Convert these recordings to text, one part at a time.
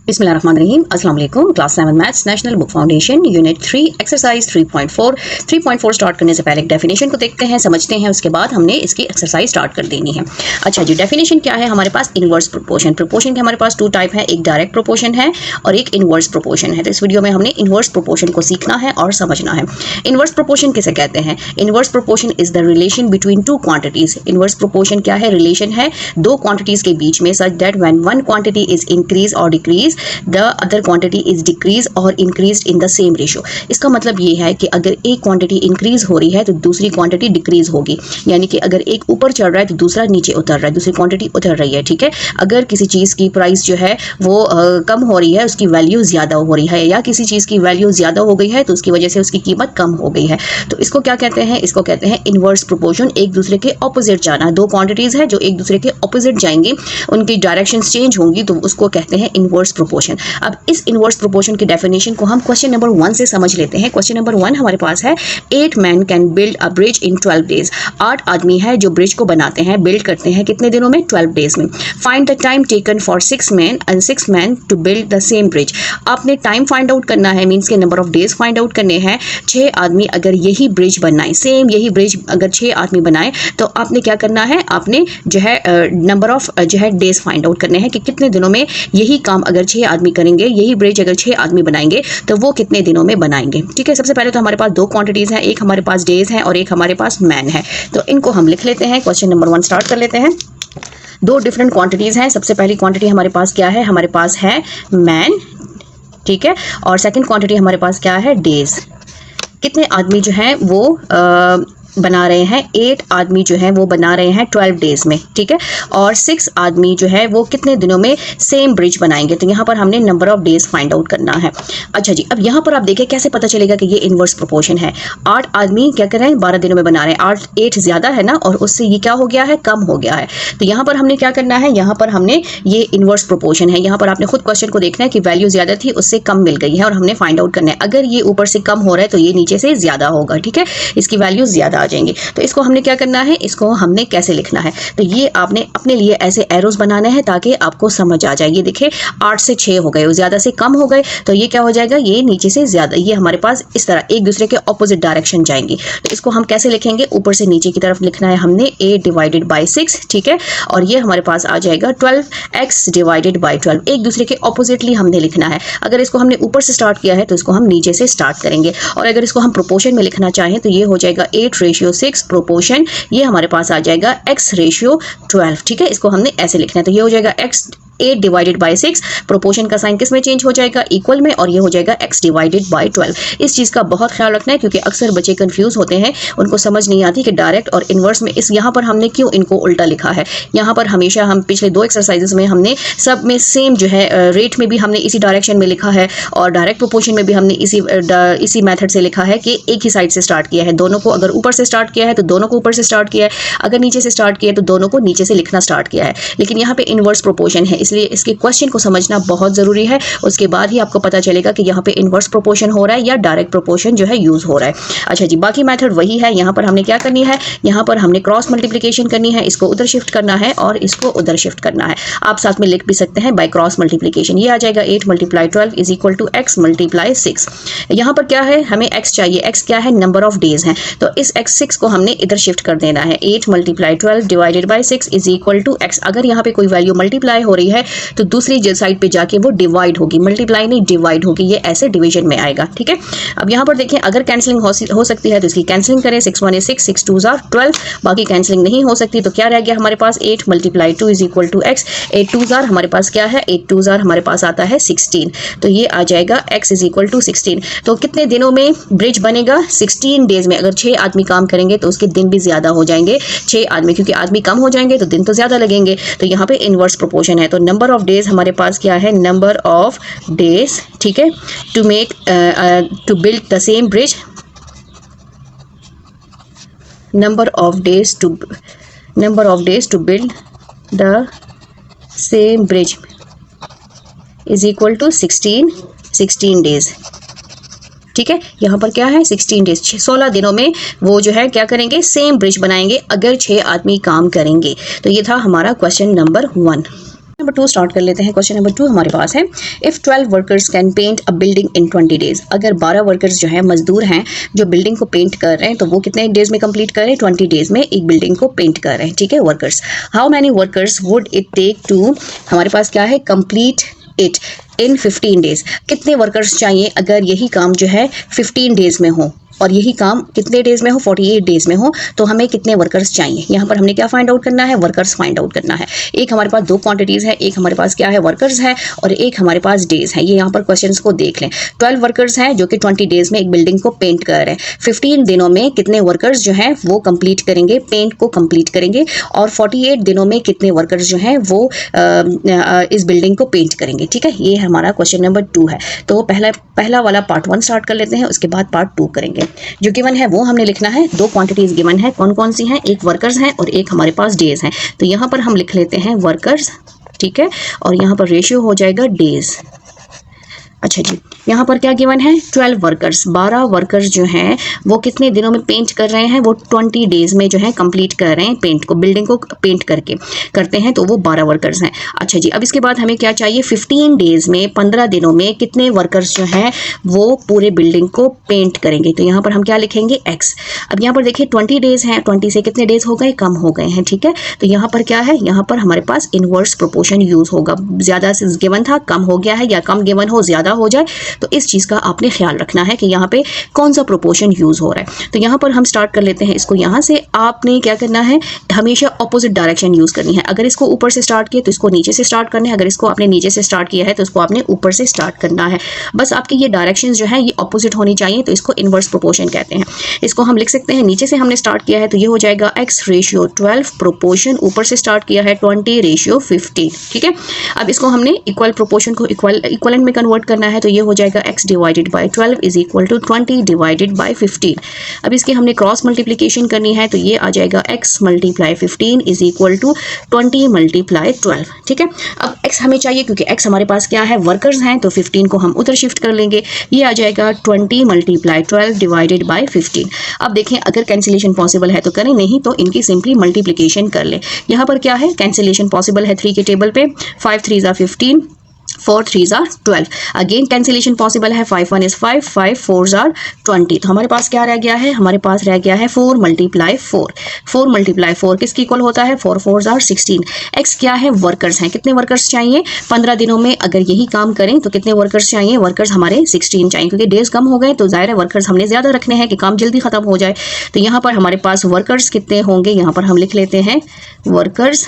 बिस्मिल्लाहिर्रहमानिर्रहीम। अस्सलाम वालेकुम। Class 7 maths national book foundation unit 3 exercise 3.4 start करने से पहले एक डेफिनेशन को देखते हैं, समझते हैं, उसके बाद हमने इसकी एक्सरसाइज स्टार्ट कर देनी है। अच्छा जी, डेफिनेशन क्या है हमारे पास? Inverse proportion. प्रोपोर्शन के हमारे पास 2 टाइप है, एक डायरेक्ट प्रोपोर्शन है और एक इनवर्स प्रोपोर्शन है। तो इस वीडियो में हमने इनवर्स प्रोपोर्शन को सीखना है और समझना है। इनवर्स प्रोपोर्शन किसे कहते हैं? Inverse proportion is the relation between 2 quantities. Inverse proportion क्या है? रिलेशन है 2 क्वांटिटीज के बीच में, such that when one quantity is increase और decrease the other quantity is decrease और increased in the same ratio. इसका मतलब ये है कि अगर एक क्वांटिटी इंक्रीज हो रही है तो दूसरी क्वांटिटी डिक्रीज होगी, यानी कि अगर एक ऊपर चढ़ रहा है तो दूसरा नीचे उतर रहा है, दूसरी क्वांटिटी उतर रही है। ठीक है, अगर किसी चीज की प्राइस जो है वो कम हो रही है, उसकी वैल्यू ज्यादा हो रही है, या किसी चीज की वैल्यू ज्यादा हो गई है तो उसकी वजह से उसकी कीमत कम हो गई है, तो इसको क्या कहते हैं? इसको कहते हैं इनवर्स प्रोपोर्शन। एक दूसरे के ऑपोजिट जाना, 2 क्वांटिटीज है जो एक दूसरे के ऑपोजिट जाएंगे, उनकी डायरेक्शंस चेंज होंगी, तो उसको कहते हैं इनवर्स प्रोपोर्शन। अब इस इनवर्स प्रोपोर्शन की डेफिनेशन को हम क्वेश्चन नंबर 1 से समझ लेते हैं। क्वेश्चन नंबर 1 हमारे पास है 8 man can build a bridge in 12 days. 8 आदमी है जो ब्रिज को बनाते हैं, बिल्ड करते हैं, कितने दिनों में? 12 डेज में। Find the time taken for 6 man to build the same bridge. आपने टाइम फाइंड आउट करना है, मीन्स के number of days find out करने हैं। 6 आदमी अगर यही ब्रिज बनाए, सेम यही ब्रिज अगर 6 आदमी बनाए, तो आपने क्या करना है? आपने जो है नंबर ऑफ जो है डेज फाइंड आउट करने हैं कि कितने दिनों में यही काम अगर 6 आदमी करेंगे, यही ब्रिज अगर 6 आदमी बनाएंगे तो वो कितने दिनों में बनाएंगे। ठीक है, सबसे पहले तो हमारे पास 2 क्वांटिटीज हैं, एक हमारे पास डेज है और एक हमारे पास मैन है। तो इनको हम लिख लेते हैं। क्वेश्चन नंबर 1 स्टार्ट कर लेते हैं। 2 डिफरेंट क्वांटिटीज हैं। सबसे पहली क्वांटिटी हमारे पास क्या है? हमारे पास है मैन, ठीक है, और सेकंड क्वांटिटी हमारे पास क्या है? डेज। कितने आदमी जो है वो बना रहे हैं? 8 आदमी जो है वो बना रहे हैं 12 डेज में, ठीक है, और 6 आदमी जो है वो कितने दिनों में सेम ब्रिज बनाएंगे। तो यहाँ पर हमने number of days find out करना है। अच्छा जी, अब यहाँ पर आप देखिए कैसे पता चलेगा कि ये इनवर्स प्रोपोर्शन है। 8 आदमी क्या कर रहे हैं? 12 दिनों में बना रहे हैं। 8 ज्यादा है ना, और उससे ये क्या हो गया है? कम हो गया है। तो यहाँ पर हमने क्या करना है? यहाँ पर हमने ये इनवर्स प्रोपोर्शन है। यहाँ पर आपने खुद क्वेश्चन को देखना है कि वैल्यू ज्यादा थी, उससे कम मिल गई है, और हमने फाइंड आउट करना है अगर ये ऊपर से कम हो रहा है तो ये नीचे से ज्यादा होगा। ठीक है, इसकी वैल्यू ज्यादा आ जाएंगे। तो इसको हमने क्या करना है? इसको हमने कैसे लिखना है? तो ये आपने अपने लिए ऐसे एरोस बनाने हैं ताकि आपको समझ आ जाए। ये देखिए 8 से 6 हो गए, ज्यादा से कम हो गए, तो ये क्या हो जाएगा? ये नीचे से ज्यादा, ये हमारे पास इस तरह एक दूसरे के ऑपोजिट डायरेक्शन जाएंगी। तो इसको हम कैसे लिखेंगे? ऊपर से नीचे की तरफ लिखना है हमने 8 डिवाइडेड बाई 6, ठीक है, और ये हमारे पास आ जाएगा 12x डिवाइडेड बाई 12। एक दूसरे के ऑपोजिटली हमने लिखना है। अगर इसको हमने ऊपर से स्टार्ट किया है तो इसको हम नीचे से स्टार्ट करेंगे, और अगर इसको हम प्रोपोर्शन में लिखना चाहें तो ये हो जाएगा 8:6 प्रोपोर्शन, ये हमारे पास आ जाएगा x/12। ठीक है, इसको हमने ऐसे लिखना है। तो ये हो जाएगा 8 डिवाइडेड बाई 6। प्रोपोर्शन का साइन किस में चेंज हो जाएगा? इक्वल में, और ये हो जाएगा x डिवाइडेड बाई 12। इस चीज का बहुत ख्याल रखना है क्योंकि अक्सर बच्चे कंफ्यूज होते हैं, उनको समझ नहीं आती कि डायरेक्ट और इनवर्स में इस यहाँ पर हमने क्यों इनको उल्टा लिखा है। यहाँ पर हमेशा हम पिछले 2 एक्सरसाइजेस में हमने सब में सेम जो है रेट में भी हमने इसी डायरेक्शन में लिखा है, और डायरेक्ट प्रोपोर्शन में भी हमने इसी मेथड से लिखा है कि एक ही साइड से स्टार्ट किया है। दोनों को अगर ऊपर से स्टार्ट किया है तो दोनों को ऊपर से स्टार्ट किया है, अगर नीचे से स्टार्ट किया है तो दोनों को नीचे से लिखना स्टार्ट किया है। लेकिन यहाँ पे इनवर्स प्रोपोर्शन है, इसलिए इसके क्वेश्चन को समझना बहुत जरूरी है। उसके बाद ही आपको पता चलेगा कि यहाँ पे इनवर्स प्रोपोर्शन हो रहा है या डायरेक्ट प्रोपोर्शन जो है यूज हो रहा है। अच्छा जी, बाकी मेथड वही है। यहाँ पर हमने क्या करनी है? यहाँ पर हमने क्रॉस मल्टीप्लिकेशन करनी है, इसको उधर शिफ्ट करना है और इसको उधर शिफ्ट करना है। आप साथ में लिख भी सकते हैं बाय क्रॉस मल्टीप्लिकेशन। ये आ जाएगा 8 × 12 इज इक्वल टू x × 6। यहाँ पर क्या है? हमें x चाहिए। x क्या है? नंबर ऑफ डेज है, तो इस x6 को हमने इधर शिफ्ट कर देना है। 8 × 12 divided by 6 is equal to x। अगर यहाँ पे कोई वैल्यू मल्टीप्लाई हो रही है तो दूसरी साइड पे जाके वो डिवाइड होगी, मल्टीप्लाई नहीं डिवाइड होगी, ये ऐसे डिवीजन में आएगा। ठीक है, अब यहाँ पर देखें अगर कैंसिलिंग हो सकती है तो इसकी कैंसिलिंग करें। 6 × 1 is 6, 6 × 2 is 12। बाकी कैंसिलिंग नहीं हो सकती तो क्या रह गया हमारे पास? 8 × 2 इज इक्वल टू x। 8 2 जार हमारे पास क्या है? 8 2 जार हमारे पास आता है 16, तो ये आ जाएगा x इज इक्वल टू 16। तो कितने दिनों में ब्रिज बनेगा? 16 डेज में। अगर 6 आदमी काम करेंगे तो उसके दिन भी ज्यादा हो जाएंगे। 6 आदमी, क्योंकि आदमी कम हो जाएंगे तो दिन तो ज्यादा लगेंगे। तो यहाँ पे इनवर्स प्रोपोर्शन है, तो नंबर ऑफ डेज हमारे पास क्या है? नंबर ऑफ डेज, ठीक है, to build the same bridge. Number of days to build the same bridge is equal to 16 days. ठीक है, यहाँ पर क्या है? 16 डेज, 16 दिनों में वो जो है क्या करेंगे? सेम ब्रिज बनाएंगे अगर 6 आदमी काम करेंगे। तो ये था हमारा क्वेश्चन नंबर 1। नंबर 2 स्टार्ट कर लेते हैं। क्वेश्चन नंबर 2 हमारे पास है, if 12 workers can paint a building in 20 days. अगर 12 वर्कर्स जो है मजदूर हैं जो बिल्डिंग को पेंट कर रहे हैं, तो वो कितने डेज में कंप्लीट कर रहे हैं? 20 डेज में एक बिल्डिंग को पेंट कर रहे हैं। ठीक है, workers. How many workers would it take to, हमारे पास क्या है, कंप्लीट इट इन 15 डेज। कितने वर्कर्स चाहिए अगर यही काम जो है 15 डेज में हो, और यही काम कितने डेज में हो? 48 डेज में हो, तो हमें कितने वर्कर्स चाहिए? यहाँ पर हमने क्या फाइंड आउट करना है? वर्कर्स फाइंड आउट करना है। एक हमारे पास दो क्वांटिटीज़ है, एक हमारे पास क्या है, वर्कर्स है, और एक हमारे पास डेज है। ये यहाँ पर क्वेश्चंस को देख लें। 12 वर्कर्स हैं जो कि 20 डेज में एक बिल्डिंग को पेंट कर रहे हैं। 15 दिनों में कितने वर्कर्स जो हैं वो कंप्लीट करेंगे, पेंट को कंप्लीट करेंगे, और 48 दिनों में कितने वर्कर्स जो हैं वो इस बिल्डिंग को पेंट करेंगे। ठीक है, ये हमारा क्वेश्चन नंबर 2 है। तो पहला वाला पार्ट 1 स्टार्ट कर लेते हैं, उसके बाद पार्ट 2 करेंगे। जो गिवन है वो हमने लिखना है। दो क्वांटिटीज गिवन है, कौन कौन सी हैं? एक वर्कर्स हैं और एक हमारे पास डेज हैं। तो यहाँ पर हम लिख लेते हैं वर्कर्स, ठीक है, और यहाँ पर रेशियो हो जाएगा डेज। अच्छा जी, यहाँ पर क्या गिवन है? 12 वर्कर्स, 12 वर्कर्स जो हैं वो कितने दिनों में पेंट कर रहे हैं? वो 20 डेज में जो है कंप्लीट कर रहे हैं पेंट को, बिल्डिंग को पेंट करके करते हैं, तो वो 12 वर्कर्स हैं। अच्छा जी, अब इसके बाद हमें क्या चाहिए? 15 डेज में, 15 दिनों में कितने वर्कर्स जो हैं वो पूरे बिल्डिंग को पेंट करेंगे। तो यहाँ पर हम क्या लिखेंगे? x। अब यहाँ पर देखिए 20 डेज हैं, 20 से कितने डेज हो गए? कम हो गए हैं। ठीक है, तो यहाँ पर क्या है? यहाँ पर हमारे पास इनवर्स प्रोपोर्शन यूज होगा। ज़्यादा से गिवन था, कम हो गया है, या कम गिवन हो ज़्यादा हो जाए, तो इस चीज़ का आपने ख्याल रखना है कि यहाँ पे कौन सा प्रोपोर्शन यूज हो रहा है। तो यहाँ पर हम स्टार्ट कर लेते हैं इसको। यहाँ से आपने क्या करना है? हमेशा ऑपोजिट डायरेक्शन यूज करनी है। अगर इसको ऊपर से स्टार्ट किया तो इसको नीचे से स्टार्ट करना है, अगर इसको आपने नीचे से स्टार्ट किया है तो इसको आपने ऊपर से स्टार्ट करना है। बस आपकी ये डायरेक्शन जो है ये ऑपोजिट होनी चाहिए, तो इसको इनवर्स प्रोपोर्शन कहते हैं। इसको हम लिख सकते हैं, नीचे से हमने स्टार्ट किया है तो ये हो जाएगा x रेशियो 12 प्रोपोर्शन, ऊपर से स्टार्ट किया है 20 रेशियो 15। ठीक है, अब इसको हमने इक्वल प्रोपोर्शन को इक्वलेंट में कन्वर्ट करना है, तो ये हो जाएगा x divided by 12 is equal to 20 divided by 15। अब इसकी हमने क्रॉस मल्टीप्लिकेशन करनी है, तो ये आ जाएगा x multiply 15 is equal to 20 multiply 12। ठीक है, अब x हमें चाहिए क्योंकि x हमारे पास क्या है? वर्कर्स हैं, तो 15 को हम उधर शिफ्ट कर लेंगे। ये आ जाएगा 20 मल्टीप्लाई 12 डिवाइडेड बाय 15। अब देखें अगर कैंसिलेशन पॉसिबल है तो करें, नहीं तो इनकी सिंपली मल्टीप्लिकेशन कर ले। यहाँ पर क्या है? कैंसिलेशन पॉसिबल है 3 के टेबल पे। 5 3 15, 4 3 12। अगेन कैंसिलेशन पॉसिबल है। 5 1 is 5, 5 4 20। तो हमारे पास क्या रह गया है? हमारे पास रह गया है 4 मल्टीप्लाई 4। 4 मल्टीप्लाई 4 किसकी इक्वल होता है? 4 4 16। एक्स क्या है? वर्कर्स हैं। कितने वर्कर्स चाहिए? 15 दिनों में अगर यही काम करें तो कितने वर्कर्स चाहिए? वर्कर्स हमारे 16 चाहिए, क्योंकि डेज कम हो गए तो जाहिर है वर्कर्स हमने ज़्यादा रखने हैं कि काम जल्दी ख़त्म हो जाए। तो यहाँ पर हमारे पास वर्कर्स कितने होंगे? यहाँ पर हम लिख लेते हैं workers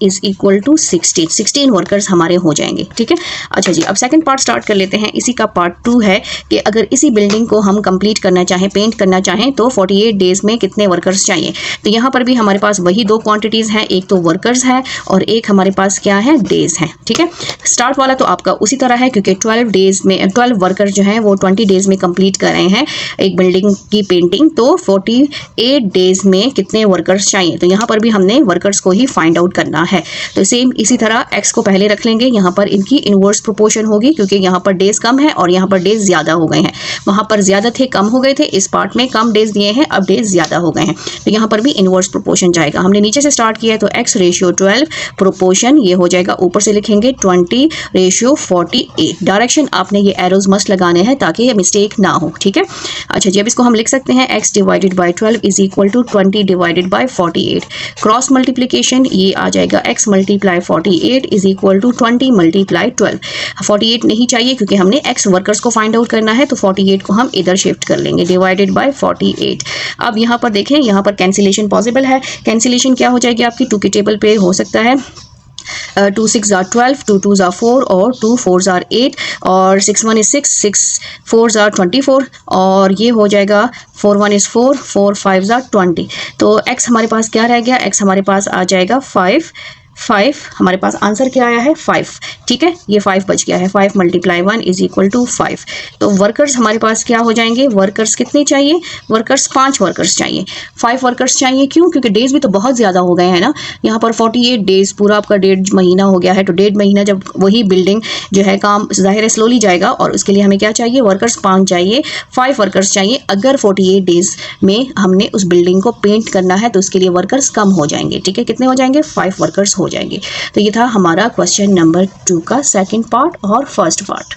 is equal to 16 workers हमारे हो जाएंगे। ठीक है, अच्छा जी, अब सेकंड पार्ट स्टार्ट कर लेते हैं। इसी का पार्ट 2 है कि अगर इसी बिल्डिंग को हम कंप्लीट करना चाहें, पेंट करना चाहें, तो 48 डेज में कितने वर्कर्स चाहिए। तो यहाँ पर भी हमारे पास वही दो क्वांटिटीज़ हैं, एक तो वर्कर्स है और एक हमारे पास क्या है? डेज है। ठीक है, स्टार्ट वाला तो आपका उसी तरह है, क्योंकि 12 वर्कर्स जो हैं वो 20 डेज में कंप्लीट कर रहे हैं एक बिल्डिंग की पेंटिंग, तो 48 डेज में कितने वर्कर्स चाहिए। तो यहाँ पर भी हमने वर्कर्स को ही फाइंड आउट करना है। तो सेम इसी तरह x को पहले रख लेंगे, यहाँ पर इनकी इनवर्स प्रोपोर्शन होगी, क्योंकि यहाँ पर डेज कम है और यहाँ पर डेज ज़्यादा हो गए हैं। वहाँ पर ज़्यादा थे, कम हो गए थे, इस पार्ट में कम डेज दिए हैं, अब डेज ज़्यादा हो गए हैं, तो यहाँ पर भी इनवर्स प्रोपोर्शन जाएगा। हमने नीचे से स्टार्ट किया है तो x रेशियो 12 प्रोपोर्शन, ये हो जाएगा, ऊपर से लिखेंगे 20 रेशियो 48। डायरेक्शन आपने ये एरोज मस्ट लगाने हैं ताकि ये मिस्टेक ना हो। ठीक है, अच्छा जी, अब इसको हम लिख सकते हैं x divided by 12 is equal to 20 divided by 48। Cross multiplication, ये आ जाएगा x multiply 48 is equal to 20 multiply 12। 48 नहीं चाहिए क्योंकि हमने x वर्कर्स को फाइंड आउट करना है, तो 48 को हम इधर शिफ्ट कर लेंगे, डिवाइडेड बाय 48। अब यहाँ पर देखें, यहाँ पर कैंसिलेशन पॉसिबल है। कैंसिलेशन क्या हो जाएगी आपकी? 2 के टेबल पे हो सकता है। 2 6 12, 2 2 4 और 2 4 8 और 6 1 is 6, 6 4 24 और ये हो जाएगा 4 1 is 4, 4 5 20। तो x हमारे पास क्या रह गया? x हमारे पास आ जाएगा 5 हमारे पास आंसर क्या आया है? 5। ठीक है, ये 5 बच गया है। 5 मल्टीप्लाई 1 इज इक्वल टू 5। तो वर्कर्स हमारे पास क्या हो जाएंगे? वर्कर्स कितने चाहिए? वर्कर्स 5 वर्कर्स चाहिए। 5 वर्कर्स चाहिए, क्यों? क्योंकि डेज भी तो बहुत ज़्यादा हो गए हैं ना। यहाँ पर 48 डेज, पूरा आपका 1.5 महीना हो गया है, तो 1.5 महीना जब वही बिल्डिंग जो है काम ज़ाहिर है स्लोली जाएगा, और उसके लिए हमें क्या चाहिए? वर्कर्स 5 चाहिए, 5 वर्कर्स चाहिए। अगर 48 डेज में हमने उस बिल्डिंग को पेंट करना है तो उसके लिए वर्कर्स कम हो जाएंगे। ठीक है, कितने हो जाएंगे? 5 वर्कर्स हो जाएंगे। तो ये था हमारा क्वेश्चन नंबर 2 का सेकंड पार्ट और फर्स्ट पार्ट।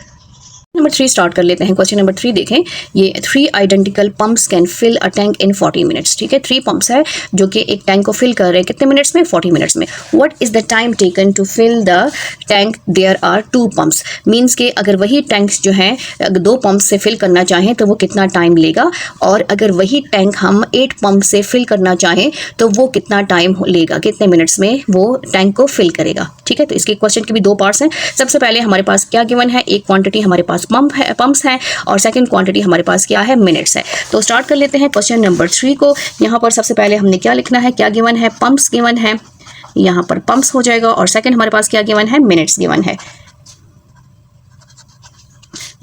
नंबर 3 स्टार्ट कर लेते हैं। क्वेश्चन नंबर 3 देखें, ये 3 identical pumps can fill a tank in 40 minutes. ठीक है, 3 पंप्स है जो कि एक टैंक को फिल कर रहे हैं कितने मिनट्स में, 40 मिनट्स में। What is the time taken to fill the tank, there are 2 pumps. Means के अगर वही टैंक्स जो हैं 2 पंप से फिल करना चाहें तो वो कितना टाइम लेगा, और अगर वही टैंक हम 8 पंप से फिल करना चाहें तो वो कितना टाइम लेगा, कितने मिनट्स में वो टैंक को फिल करेगा। ठीक है, तो इसके क्वेश्चन के भी 2 पार्ट्स हैं। सबसे पहले हमारे पास क्या गिवन है, एक क्वांटिटी हमारे पास पंप्स हैं और सेकंड क्वांटिटी हमारे पास क्या है, मिनट्स है। तो स्टार्ट कर लेते हैं क्वेश्चन नंबर 3 को। यहाँ पर सबसे पहले हमने क्या लिखना है, क्या गिवन है, पंप्स गिवन है, यहाँ पर पंप्स हो जाएगा, और सेकंड हमारे पास क्या गिवन है, मिनट्स गिवन है।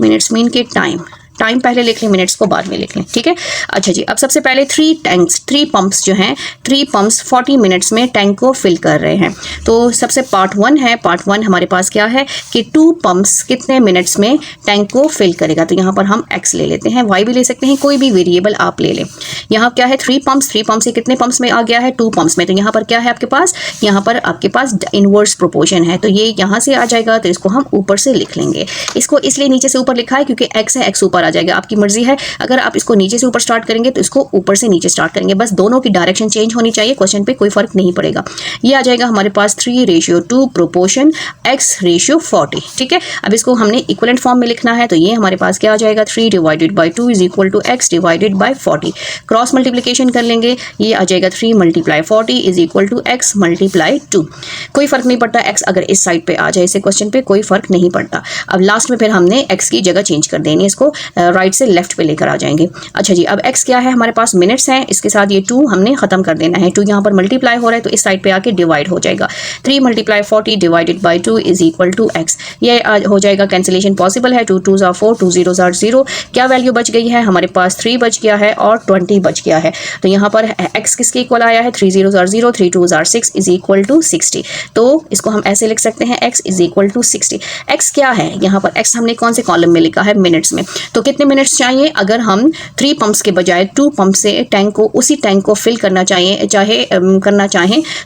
मिनट्स मीन के टाइम पहले लिख लें, मिनट्स को बाद में लिख लें। ठीक है, अच्छा जी, अब सबसे पहले 3 पंप्स जो हैं, 3 पंप्स 40 मिनट्स में टैंक को फिल कर रहे हैं। तो सबसे पार्ट 1 है, पार्ट 1 हमारे पास क्या है कि 2 पंप्स कितने मिनट्स में टैंक को फिल करेगा। तो यहाँ पर हम x ले लेते हैं, y भी ले सकते हैं, कोई भी वेरिएबल आप ले लें। यहाँ क्या है, 3 पंप्स से कितने पंप्स में आ गया है, 2 पंप्स में। तो यहाँ पर क्या है आपके पास, यहाँ पर आपके पास इनवर्स प्रोपोर्शन है, तो ये यहाँ से आ जाएगा, तो इसको हम ऊपर से लिख लेंगे। इसको इसलिए नीचे से ऊपर लिखा है क्योंकि x है, x ऊपर आ जाएगा। आपकी मर्जी है, अगर आप इसको नीचे से ऊपर स्टार्ट करेंगे तो इसको ऊपर से नीचे स्टार्ट करेंगे, बस दोनों की डायरेक्शन चेंज होनी चाहिए, क्वेश्चन पे कोई फर्क नहीं पड़ेगा। ये आ जाएगा हमारे पास 3:2 प्रोपोर्शन x:40। ठीक है, अब इसको हमने इक्विवेलेंट फॉर्म में लिखना है, तो ये हमारे पास क्या आ जाएगा, 3/2 is equal to x/40। Cross multiplication कर लेंगे, ये आ जाएगा 3 × 40 इज इक्वल टू x × 2। कोई फर्क नहीं पड़ता, x अगर इस साइड पे आ जाए इसे क्वेश्चन पे कोई फर्क नहीं पड़ता। अब लास्ट में फिर हमने x की जगह चेंज कर देनी है, इसको राइट से लेफ्ट पे लेकर आ जाएंगे। अच्छा जी, अब x क्या है हमारे पास, मिनट्स हैं, इसके साथ ये 2 हमने खत्म कर देना है। 2 यहाँ पर मल्टीप्लाई हो रहा है तो इस साइड पे आके डिवाइड हो जाएगा। 3 × 40 divided by 2 is equal to x। ये हो जाएगा, कैंसिलेशन पॉसिबल है, 2 2s are 4, 2 0s are 0। क्या वैल्यू बच गई है हमारे पास, 3 बच गया है और 20 बच गया है। तो यहाँ पर x किसके इक्वल आया है, 3 0s are 0, 3 2s are 6 is equal to 60। तो इसको हम ऐसे लिख सकते हैं, x is equal to 60। x क्या है यहाँ पर, x हमने कौन से कॉलम में लिखा है, मिनट्स में। तो कितने मिनट्स चाहिए, अगर हम 3 पंप्स के बजाय 2 पंप से उसी टैंक को फिल करना चाहें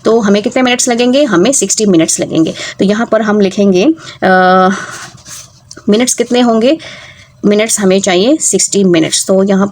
तो हमें कितने मिनट्स लगेंगे, हमें 60 मिनट्स लगेंगे। तो यहाँ पर हम लिखेंगे मिनट्स कितने होंगे, मिनट्स हमें चाहिए 60 मिनट्स। तो यहाँ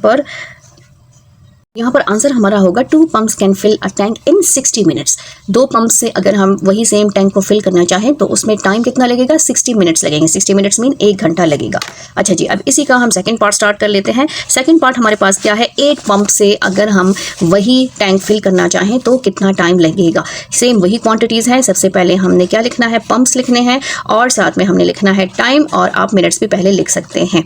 पर आंसर हमारा होगा 2 pumps can fill a tank in 60 minutes. 2 pump से अगर हम वही सेम टैंक को फिल करना चाहें तो उसमें टाइम कितना लगेगा, 60 मिनट्स लगेंगे। 60 मिनट्स मीन 1 घंटा लगेगा। अच्छा जी, अब इसी का हम सेकंड पार्ट स्टार्ट कर लेते हैं। सेकंड पार्ट हमारे पास क्या है, 8 पंप से अगर हम वही टैंक फिल करना चाहें तो कितना टाइम लगेगा। सेम वही क्वांटिटीज़ हैं, सबसे पहले हमने क्या लिखना है, पंप्स लिखने हैं और साथ में हमने लिखना है टाइम, और आप मिनट्स भी पहले लिख सकते हैं।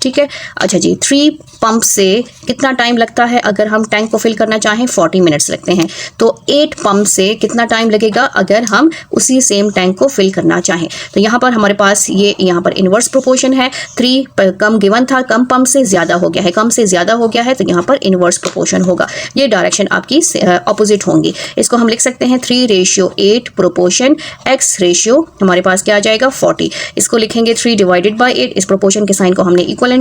ठीक है, अच्छा जी, 3 पंप से कितना टाइम लगता है अगर हम टैंक को फिल करना चाहें, 40 मिनट्स लगते हैं। तो 8 पंप से कितना टाइम लगेगा अगर हम उसी सेम टैंक को फिल करना चाहें। तो यहाँ पर हमारे पास ये यहाँ पर इन्वर्स प्रोपोर्शन है, 3 कम गिवन था, कम पंप से ज़्यादा हो गया है, कम से ज़्यादा हो गया है, तो यहाँ पर इन्वर्स प्रोपोर्शन होगा। ये डायरेक्शन आपकी ऑपोजिट होंगी। इसको हम लिख सकते हैं 3:8 प्रोपोर्शन x हमारे पास क्या आ जाएगा, 40। इसको लिखेंगे 3/8। इस प्रोपोर्शन के साइन को हमने इक्वल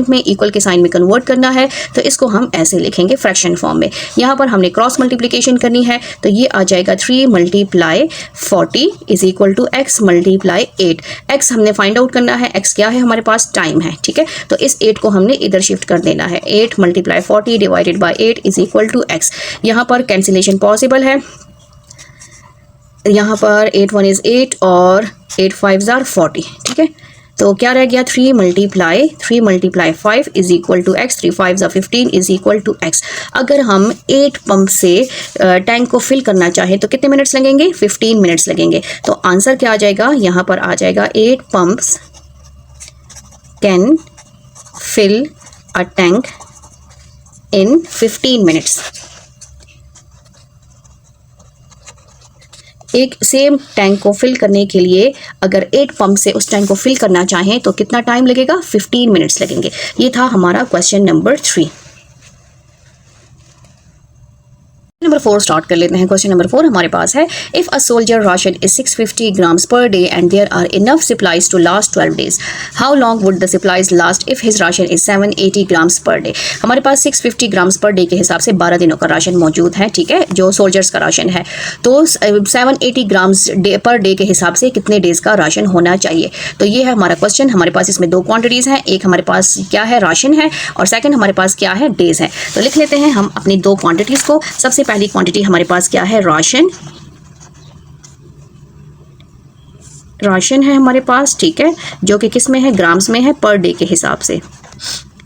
के साइन में कन्वर्ट करना है, तो इसको हम ऐसे लिखेंगे फ्रैक्शन फॉर्म में। यहाँ पर हमने क्रॉस मल्टीप्लिकेशन करनी है, तो ये आ जाएगा 3 × 40 is equal to x × 8। x हमने फाइंड आउट करना है, x क्या है हमारे पास, टाइम है। ठीक है, तो इस 8 को हमने इधर शिफ्ट कर देना है। 8 × 40 divided by 8 is equal to x। यहाँ पर कैंसिलेशन पॉसिबल है, यहाँ पर 8 1 इज 8 और 8 5 are 40। ठीक है, तो क्या रह गया, 3 × 5 is equal to x, 3 5 are 15 is equal to x। अगर हम 8 पंप से टैंक को फिल करना चाहें तो कितने मिनट्स लगेंगे, 15 मिनट्स लगेंगे। तो आंसर क्या आ जाएगा, यहाँ पर आ जाएगा 8 pumps can fill a tank in 15 minutes. एक सेम टैंक को फिल करने के लिए अगर 8 पंप से उस टैंक को फिल करना चाहें तो कितना टाइम लगेगा, 15 मिनट्स लगेंगे। ये था हमारा क्वेश्चन नंबर 3। नंबर 4 स्टार्ट कर लेते हैं। क्वेश्चन नंबर 4 हमारे पास है, if a soldier ration is 650 grams per day and there are enough supplies to last 12 days, how long would the supplies last if his ration is 780 grams per day. हमारे पास 650 grams per day के हिसाब से 12 दिनों का ration मौजूद है, ठीक है, जो सोल्जर्स का राशन है। तो 780 ग्राम्स पर डे के हिसाब से कितने डेज का राशन होना चाहिए। तो ये है हमारा क्वेश्चन। हमारे पास इसमें दो क्वांटिटीज़ हैं, एक हमारे पास क्या है, राशन है, और सेकंड हमारे पास क्या है, डेज है। तो लिख लेते हैं हम अपनी दो क्वांटिटीज़ को। सबसे पहली क्वांटिटी हमारे पास क्या है, राशन है हमारे पास, ठीक है, जो कि किस में है, ग्राम्स में है, पर डे के हिसाब से।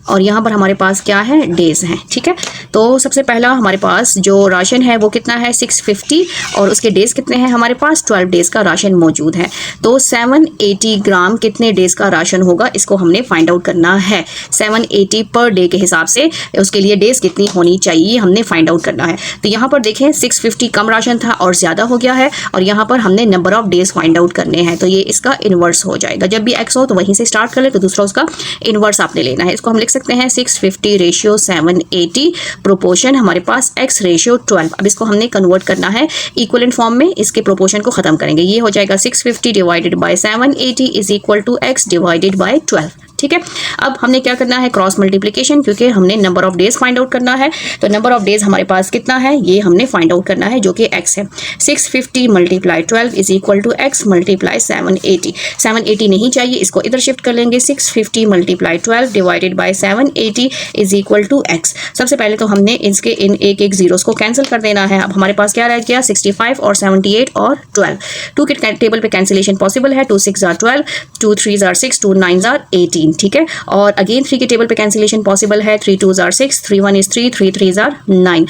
और यहाँ पर हमारे पास क्या है, डेज हैं, ठीक है। तो सबसे पहला हमारे पास जो राशन है वो कितना है, 650, और उसके डेज कितने हैं, हमारे पास 12 डेज का राशन मौजूद है। तो 780 ग्राम कितने डेज का राशन होगा, इसको हमने फाइंड आउट करना है। 780 पर डे के हिसाब से उसके लिए डेज कितनी होनी चाहिए हमने फाइंड आउट करना है। तो यहाँ पर देखें 650 कम राशन था और ज़्यादा हो गया है, और यहाँ पर हमने number of days find out करने हैं। तो ये इसका इन्वर्स हो जाएगा। जब भी एक्स हो तो वहीं से स्टार्ट कर ले, तो दूसरा उसका इन्वर्स आपने लेना है। इसको हम लिख सकते हैं 650 रेशियो 780 प्रोपोर्शन हमारे पास x रेशियो 12। अब इसको हमने कन्वर्ट करना है इक्विवेलेंट फॉर्म में, इसके प्रोपोर्शन को खत्म करेंगे। ये हो जाएगा 650 divided by 780 is equal to x divided by 12, ठीक है। अब हमने क्या करना है, क्रॉस मल्टीप्लिकेशन, क्योंकि हमने number of days find out करना है। तो नंबर ऑफ डेज हमारे पास कितना है, ये हमने फाइंड आउट करना है, जो कि x है। 650 multiply 12 is equal to x multiply 780। 780 नहीं चाहिए, इसको इधर शिफ्ट कर लेंगे। 650 multiply 12 divided by 780 is equal to x। सबसे पहले तो हमने इसके इन एक एक जीरोस को कैंसिल कर देना है। अब हमारे पास क्या रह गया, 65 और 78 और 12। 2 के टेबल पे कैंसिलेशन पॉसिबल है। 2 6 आर 12, 2 3 आर 6, 2 9 आर 18, ठीक है। और अगेन 3 के टेबल पे कैंसिलेशन पॉसिबल है। 3 2 आर 6, 3 1 इज 3, 3 3 आर 9।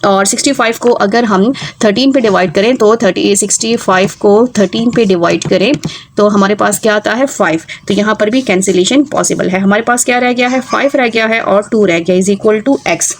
और 65 को अगर हम 13 पे डिवाइड करें तो 65 को 13 पे डिवाइड करें तो हमारे पास क्या आता है, 5। तो यहाँ पर भी कैंसिलेशन पॉसिबल है। हमारे पास क्या रह गया है, 5 रह गया है और 2 रह गया, इज इक्वल टू x।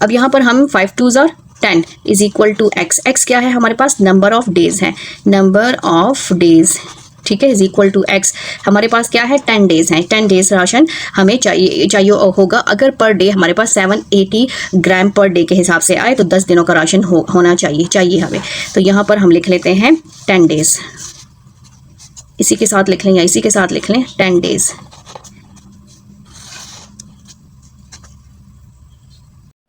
अब यहाँ पर हम 5 2 are 10 is equal to x। x क्या है, हमारे पास नंबर ऑफ डेज है, नंबर ऑफ डेज, ठीक है, इज इक्वल टू x। हमारे पास क्या है, 10 डेज हैं। 10 डेज राशन हमें चाहिए होगा। अगर पर डे हमारे पास 780 ग्राम पर डे के हिसाब से आए तो 10 दिनों का राशन होना चाहिए हमें। तो यहाँ पर हम लिख लेते हैं 10 डेज, इसी के साथ लिख लें या इसी के साथ लिख लें, 10 डेज।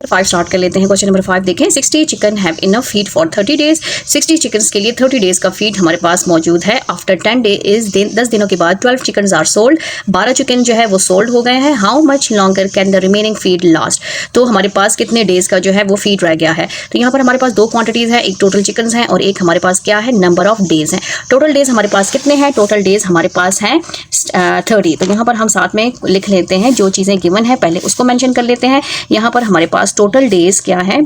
5 स्टार्ट कर लेते हैं। क्वेश्चन नंबर 5 देखें, 60 chicken have enough feed for 30 days. 60 chickens के लिए 30 डेज का फीड हमारे पास मौजूद है। आफ्टर 10 डेज 10 दिनों के बाद 12 चिकन्स आर सोल्ड। 12 चिकन जो है वो सोल्ड हो गए हैं। How much longer can the remaining feed last. तो हमारे पास कितने डेज का जो है वो फीड रह गया है। तो यहाँ पर हमारे पास दो क्वांटिटीज़ हैं, एक टोटल चिकन्स हैं और एक हमारे पास क्या है, नंबर ऑफ डेज हैं। टोटल डेज हमारे पास कितने हैं, टोटल डेज हमारे पास हैं 30। तो यहाँ पर हम साथ में लिख लेते हैं, जो चीज़ें गिवन है पहले उसको मेंशन कर लेते हैं। यहाँ पर हमारे पास टोटल डेज क्या है,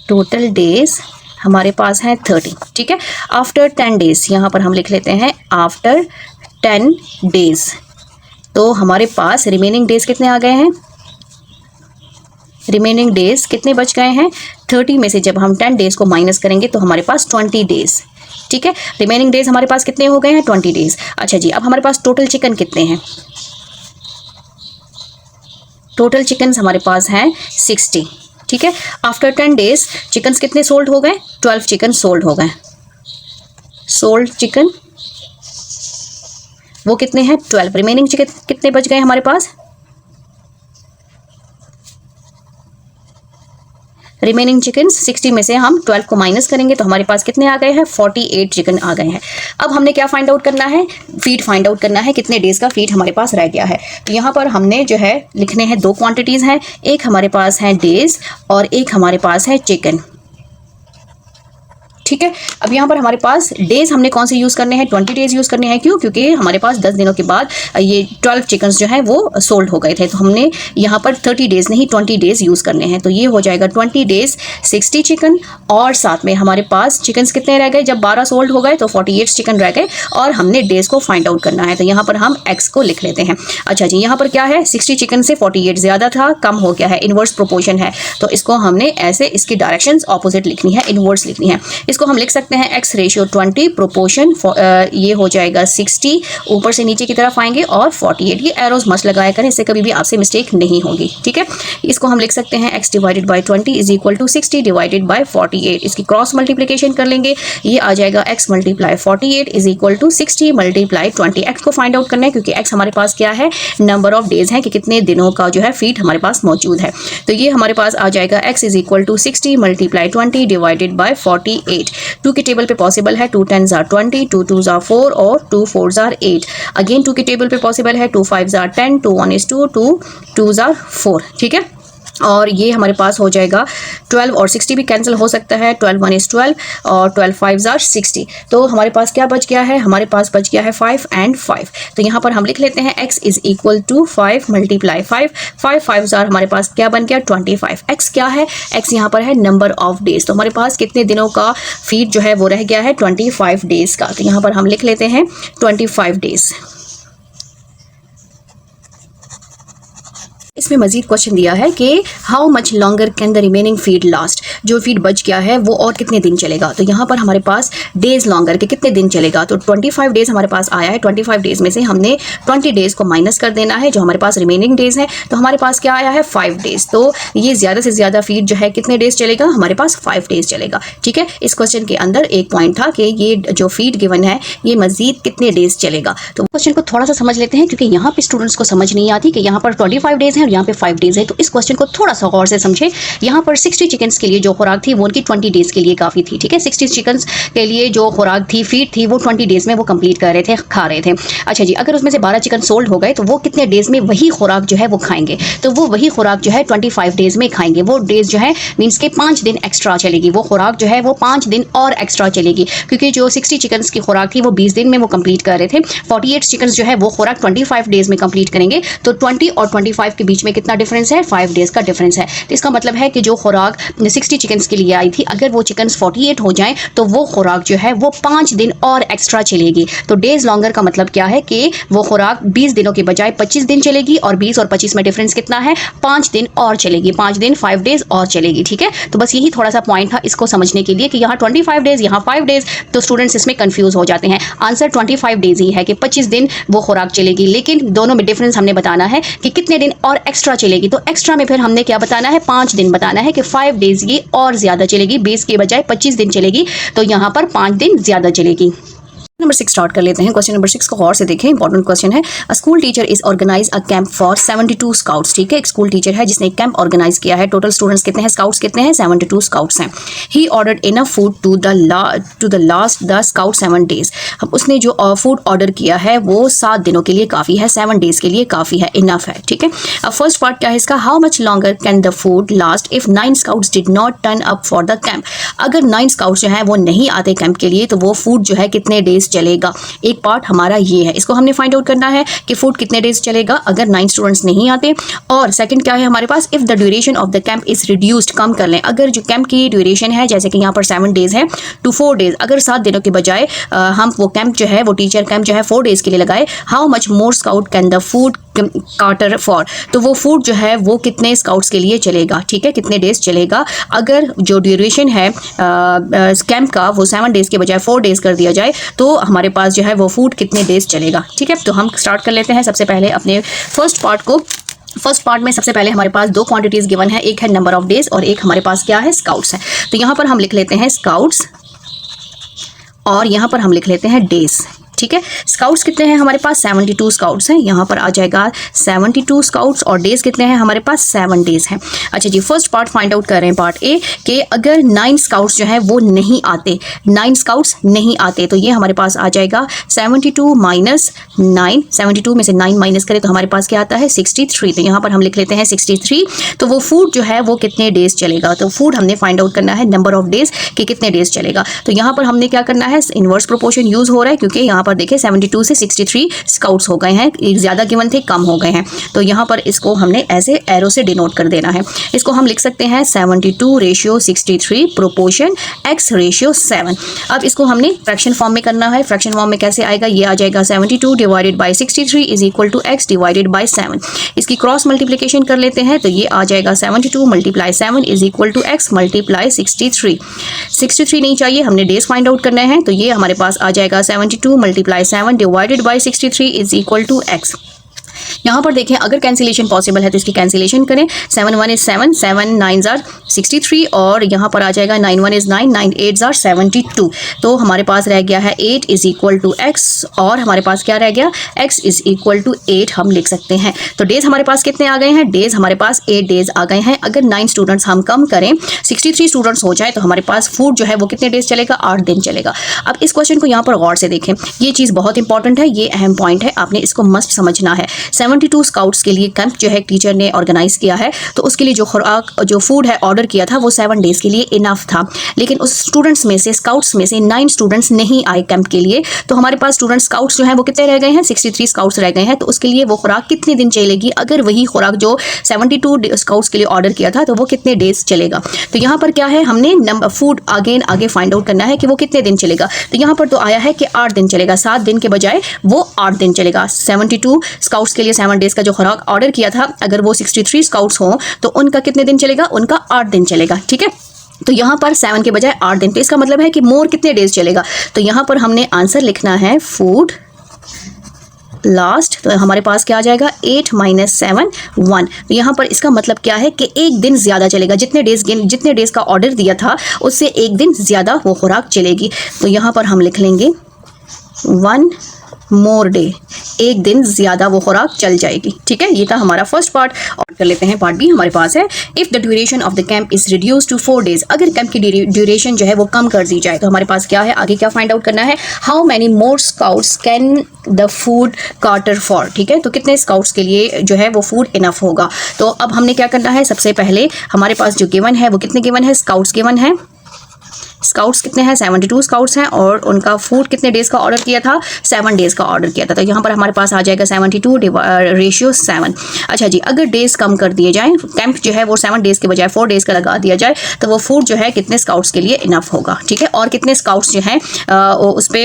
टोटल डेज हमारे पास है 30, ठीक है। आफ्टर 10 डेज यहाँ पर हम लिख लेते हैं आफ्टर 10 डेज। तो हमारे पास रिमेनिंग डेज कितने आ गए हैं, रिमेनिंग डेज कितने बच गए हैं, 30 में से जब हम 10 डेज को माइनस करेंगे तो हमारे पास 20 डेज, ठीक है। रिमेनिंग डेज हमारे पास कितने हो गए हैं, 20 डेज। अच्छा जी, अब हमारे पास टोटल चिकन कितने हैं, टोटल चिकन्स हमारे पास हैं 60, ठीक है। आफ्टर 10 डेज चिकन्स कितने सोल्ड हो गए, 12 चिकन सोल्ड हो गए। सोल्ड चिकन वो कितने हैं, 12। रिमेनिंग चिकन कितने बच गए हमारे पास, रिमेनिंग चिकन 60 में से हम 12 को माइनस करेंगे तो हमारे पास कितने आ गए हैं, 48 चिकन आ गए हैं। अब हमने क्या फाइंड आउट करना है, फीड फाइंड आउट करना है, कितने डेज का फीड हमारे पास रह गया है। तो यहाँ पर हमने जो है लिखने हैं, दो क्वांटिटीज़ हैं, एक हमारे पास है डेज और एक हमारे पास है चिकन, ठीक है। अब यहाँ पर हमारे पास डेज हमने कौन से यूज़ करने हैं, 20 डेज यूज़ करने हैं। क्यों, क्योंकि हमारे पास 10 दिनों के बाद ये 12 चिकन्स जो है वो सोल्ड हो गए थे। तो हमने यहाँ पर 30 डेज नहीं 20 डेज यूज़ करने हैं। तो ये हो जाएगा 20 डेज 60 चिकन, और साथ में हमारे पास चिकन्स कितने रह गए, जब 12 सोल्ड हो गए तो 48 चिकन रह गए, और हमने डेज को फाइंड आउट करना है। तो यहाँ पर हम एक्स को लिख लेते हैं। अच्छा जी, यहाँ पर क्या है, 60 चिकन से 48 ज़्यादा था, कम हो गया है, इन्वर्स प्रोपोर्शन है। तो इसको हमने ऐसे, इसकी डायरेक्शंस ऑपोजिट लिखनी है, इन्वर्स लिखनी है। इसको इसको हम लिख सकते हैं x रेशियो 20 प्रोपोर्शन ये हो जाएगा 60, ऊपर से नीचे की तरफ आएंगे, और 48। ये एरोज मस्ट लगाया करें, इससे कभी भी आपसे मिस्टेक नहीं होगी, ठीक है। इसको हम लिख सकते हैं x divided by 20 is equal to 60 divided by 48। इसकी क्रॉस मल्टीप्लिकेशन कर लेंगे, ये आ जाएगा x multiply 48 is equal to 60 multiply 20। x को फाइंड आउट करना है क्योंकि x हमारे पास क्या है, नंबर ऑफ डेज है कि कितने दिनों का जो है फीट हमारे पास मौजूद है। तो ये हमारे पास आ जाएगा x is equal to 60 multiply 20 divided by 48। 2 के टेबल पे पॉसिबल है 2 10s are 20, 2 2s are 4 और 2 4s are 8। अगेन 2 के टेबल पे पॉसिबल है 2 5s are 10, 2 1 is 2, 2 2s are 4, ठीक है। और ये हमारे पास हो जाएगा 12 और 60 भी कैंसिल हो सकता है, 12 1 is 12 और 12 5s are 60। तो हमारे पास क्या बच गया है, हमारे पास बच गया है 5 and 5। तो यहाँ पर हम लिख लेते हैं x is equal to 5 multiply 5, 5 5s are हमारे पास क्या बन गया 25। x क्या है, x यहाँ पर है नंबर ऑफ डेज। तो हमारे पास कितने दिनों का फीट जो है वो रह गया है 25 डेज का। तो यहाँ पर हम लिख लेते हैं 25 डेज। इसमें मजीद क्वेश्चन दिया है कि how much longer can the remaining feed last, जो फीड बच गया है वो और कितने दिन चलेगा। तो यहाँ पर हमारे पास डेज लॉन्गर के कितने दिन चलेगा, तो 25 डेज हमारे पास आया है। 25 डेज में से हमने 20 डेज को माइनस कर देना है, जो हमारे पास रिमेनिंग डेज है। तो हमारे पास क्या आया है 5 डेज। तो ये ज़्यादा से ज़्यादा फीड जो है कितने डेज चलेगा, हमारे पास 5 डेज चलेगा, ठीक है। इस क्वेश्चन के अंदर एक पॉइंट था कि ये जो फीड गिवन है ये मजीद कितने डेज चलेगा। तो क्वेश्चन को थोड़ा सा समझ लेते हैं क्योंकि यहाँ पे स्टूडेंट्स को समझ नहीं आती कि यहाँ पर 25 डेज है और यहाँ पे 5 डेज है। तो इस क्वेश्चन को थोड़ा सा गौर से समझे। यहाँ पर 60 चिकन्स के लिए जो खुराक थी वो उनकी 20 डेज के लिए काफ़ी थी, ठीक है। 60 चिकन्स के लिए जो खुराक थी, फीड थी, वो 20 डेज में वो कंप्लीट कर रहे थे, खा रहे थे। अच्छा जी, अगर उसमें से 12 चिकन सोल्ड हो गए तो वो कितने डेज में वही खुराक जो है वो खाएंगे, तो वो वही खुराक जो है 25 डेज में खाएंगे। वो डेज जो है मीन्स के 5 दिन एक्स्ट्रा चलेगी, वो खुराक जो है वो 5 दिन और एक्स्ट्रा चलेगी, क्योंकि जो 60 चिकन्स की खुराक थी वो 20 दिन में वो कंप्लीट कर रहे थे। 48 चिकन्स जो है वो खुराक 25 डेज में कंप्लीट करेंगे। तो 20 और 25 के बीच में कितना डिफरेंस है, 5 डेज का डिफरेंस है। तो इसका मतलब है कि जो खुराक 60 चिकन्स के लिए आई थी, अगर वो चिकन्स 48 हो जाएं तो वो खुराक जो है वो 5 दिन और एक्स्ट्रा चलेगी। तो डेज लॉन्गर का मतलब क्या है कि वो खुराक 20 दिनों के बजाय 25 दिन चलेगी, और 20 और 25 में डिफरेंस कितना है, 5 दिन और चलेगी, 5 दिन 5 डेज और चलेगी, ठीक है। तो बस यही थोड़ा सा पॉइंट था इसको समझने के लिए कि यहाँ 25 डेज, यहाँ 5 डेज, तो स्टूडेंट्स इसमें कंफ्यूज हो जाते हैं। आंसर 25 डेज ही है कि 25 दिन वो खुराक चलेगी, लेकिन दोनों में डिफरेंस हमने बताना है कि कितने दिन और एक्स्ट्रा चलेगी। तो एक्स्ट्रा में फिर हमने क्या बताना है, 5 दिन बताना है कि 5 डेज ये और ज़्यादा चलेगी, 20 के बजाय 25 दिन चलेगी, तो यहाँ पर 5 दिन ज़्यादा चलेगी। नंबर 6 स्टार्ट कर लेते हैं। क्वेश्चन नंबर 6 को गौर से देखें, इंपॉर्टेंट क्वेश्चन है। A school teacher is organize a camp for 72 scouts, ठीक है। एक स्कूल टीचर है जिसने एक कैंप ऑर्गेनाइज किया है। टोटल स्टूडेंट्स कितने हैं, स्काउट्स कितने हैं, 72 स्काउट्स हैं। He ordered enough food to the last the scout 7 days. उसने जो फूड ऑर्डर किया है वो 7 दिनों के लिए काफ़ी है, 7 डेज के लिए काफ़ी है, इनफ है, ठीक है। अब फर्स्ट पार्ट क्या है इसका, how much longer can the food last if 9 scouts did not turn up for the camp. अगर 9 स्काउट्स जो हैं वो नहीं आते कैंप के लिए तो वो फूड जो है कितने डेज चलेगा। एक पार्ट हमारा ये है, इसको हमने फाइंड आउट करना है कि फूड कितने डेज चलेगा अगर 9 स्टूडेंट्स नहीं आते। और सेकंड क्या है हमारे पास, if the duration of the camp is reduced, कम कर लें, अगर जो कैंप की ड्यूरेशन है जैसे कि यहाँ पर 7 डेज है टू 4 डेज, अगर 7 दिनों के बजाय हम वो कैंप जो है वो टीचर कैंप जो है 4 डेज के लिए लगाए, how much more scout can the food cater for, तो वो फूड जो है वो कितने स्काउट्स के लिए चलेगा, ठीक है, कितने डेज चलेगा। अगर जो ड्यूरेशन है कैंप का वो 7 डेज के बजाय 4 डेज कर दिया जाए तो हमारे पास जो है वो फूड कितने डेज चलेगा, ठीक है। तो हम स्टार्ट कर लेते हैं सबसे पहले अपने फर्स्ट पार्ट को। फर्स्ट पार्ट में सबसे पहले हमारे पास 2 क्वांटिटीज़ गिवन है, एक है नंबर ऑफ डेज और एक हमारे पास क्या है, स्काउट्स है। तो यहाँ पर हम लिख लेते हैं स्काउट्स और यहाँ पर हम लिख लेते हैं डेज, ठीक है। स्काउट्स कितने हैं हमारे पास, 72 स्काउट्स हैं, यहाँ पर आ जाएगा 72 स्काउट्स, और डेज कितने हैं हमारे पास, 7 डेज हैं। अच्छा जी, फर्स्ट पार्ट फाइंड आउट कर रहे हैं, पार्ट ए, कि अगर 9 स्काउट्स जो है वो नहीं आते, 9 स्काउट्स नहीं आते, तो ये हमारे पास आ जाएगा 72 माइनस 9, 72 में से 9 माइनस करें तो हमारे पास क्या आता है, 63। तो यहाँ पर हम लिख लेते हैं 63। तो वो फूड जो है वो कितने डेज चलेगा, तो फूड हमने फाइंड आउट करना है नंबर ऑफ डेज कि कितने डेज चलेगा। तो यहाँ पर हमने क्या करना है, इनवर्स प्रोपोर्शन यूज़ हो रहा है क्योंकि यहाँ पर पर देखिए 72 से 63 स्काउट्स हो गए हैं, ज़्यादा गिवन थे, कम हो गए हैं। तो यहाँ पर इसको हमने ऐसे एरो से डिनोट कर देना है। इसको हम लिख सकते हैं 72/63 प्रोपोर्शन x रेशियो 7। अब इसको हमने फ्रैक्शन फॉर्म में करना है। फ्रैक्शन फॉर्म में कैसे आएगा, ये आ जाएगा 72 divided by 63 is equal to x divided by 7। इसकी क्रॉस मल्टीप्लिकेशन कर लेते हैं तो ये आ जाएगा 72 multiply 7 is equal to x multiply 63। 63 नहीं चाहिए, हमने डेज फाइंड आउट करना है, तो ये हमारे पास आ जाएगा 72 multiply 7 divided by 63 is equal to x। यहाँ पर देखें अगर कैंसिलेशन पॉसिबल है तो इसकी कैंसिलेशन करें। 7 1 is 7, 7 9 are 63 और यहाँ पर आ जाएगा 9 1 is 9, 9 8 are 72। तो हमारे पास रह गया है 8 इज इक्वल टू x और हमारे पास क्या रह गया, x इज इक्वल टू 8 हम लिख सकते हैं। तो डेज हमारे पास कितने आ गए हैं, डेज हमारे पास 8 डेज आ गए हैं। अगर 9 स्टूडेंट्स हम कम करें, 63 स्टूडेंट्स हो जाए तो हमारे पास फूड जो है वो कितने डेज चलेगा, 8 दिन चलेगा। अब इस क्वेश्चन को यहाँ पर गौर से देखें, ये चीज़ बहुत इंपॉर्टेंट है, ये अहम पॉइंट है, आपने इसको मस्ट समझना है। 72 स्काउट्स के लिए कैंप जो है टीचर ने ऑर्गेनाइज किया है, तो उसके लिए जो खुराक जो फूड है ऑर्डर किया था वो 7 डेज के लिए इनफ था। लेकिन उस स्टूडेंट्स में से, स्काउट्स में से 9 स्टूडेंट्स नहीं आए कैंप के लिए, तो हमारे पास स्टूडेंट स्काउट्स जो है वो कितने रह गए हैं, 63 स्काउट्स रह गए हैं। तो उसके लिए वो खुराक कितने दिन चलेगी, अगर वही खुराक जो 72 स्काउट्स के लिए ऑर्डर किया था तो वो कितने डेज चलेगा। तो यहाँ पर क्या है, हमने नंबर फूड आगे फाइंड आउट करना है कि वो कितने दिन चलेगा। तो यहाँ पर तो आया है कि 8 दिन चलेगा, 7 दिन के बजाय वो 8 दिन चलेगा। 72 स्काउट्स के लिए 7 डेज का जो खुराक ऑर्डर किया था, अगर वो 63 स्काउट्स हों तो उनका कितने दिन चलेगा, उनका 8 दिन चलेगा। ठीक है, तो यहाँ पर 7 के बजाय 8 दिन, तो इसका मतलब है कि मोर कितने डेज चलेगा। तो यहाँ पर हमने आंसर लिखना है फूड लास्ट, तो हमारे पास क्या आ जाएगा 8 - 7 1। तो यहाँ पर इसका मतलब क्या है कि एक दिन ज़्यादा चलेगा, जितने डेज का ऑर्डर दिया था उससे एक दिन ज़्यादा वो खुराक चलेगी। तो यहाँ पर हम लिख लेंगे 1 मोर डे, एक दिन ज़्यादा वो खुराक चल जाएगी। ठीक है, ये था हमारा फर्स्ट पार्ट। और कर लेते हैं पार्ट बी, हमारे पास है if the duration of the camp is reduce to 4 days. अगर कैंप की ड्यूरेशन जो है वो कम कर दी जाए तो हमारे पास क्या है, आगे क्या फाइंड आउट करना है, how many more scouts can the food cater for. ठीक है, तो कितने स्काउट्स के लिए जो है वो फूड इनफ होगा। तो अब हमने क्या करना है, सबसे पहले हमारे पास जो गिवन है वो कितने गिवन है, स्काउट्स गिवन है। स्काउट्स कितने हैं, 72 स्काउट्स हैं और उनका फूड कितने डेज का ऑर्डर किया था, 7 डेज का ऑर्डर किया था। तो यहाँ पर हमारे पास आ जाएगा 72/7। अच्छा जी, अगर डेज कम कर दिए जाएं, कैंप जो है वो 7 डेज के बजाय 4 डेज का लगा दिया जाए, तो वो फूड जो है कितने स्काउट्स के लिए इनफ होगा। ठीक है, और कितने स्काउट्स जो हैं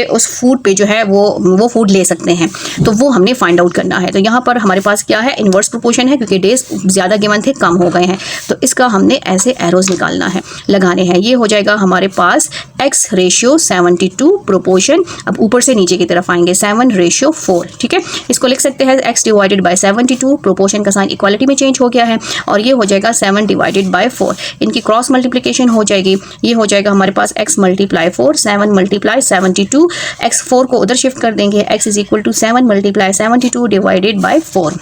उस फूड पे जो है वो फूड ले सकते हैं, तो वो हमने फाइंड आउट करना है। तो यहाँ पर हमारे पास क्या है, इन्वर्स प्रोपोर्शन है, क्योंकि डेज ज़्यादा गिवन थे, कम हो गए हैं। तो इसका हमने ऐसे एरोज निकालना है, लगाने हैं। ये हो जाएगा हमारे पास x रेशियो 72 प्रोपोर्शन, अब ऊपर से नीचे की तरफ आएंगे 7/4। ठीक है, इसको लिख सकते हैं x डिवाइडेड बाय 72, प्रोपोर्शन का साइन इक्वालिटी में चेंज हो गया है और ये हो जाएगा 7 डिवाइडेड बाय 4। इनकी क्रॉस मल्टीप्लिकेशन हो जाएगी, ये हो जाएगा हमारे पास x मल्टीप्लाई 4, 7 मल्टीप्लाई 72, x 4 को उधर शिफ्ट कर देंगे, x is equal to 7 multiply 72 divided by 4।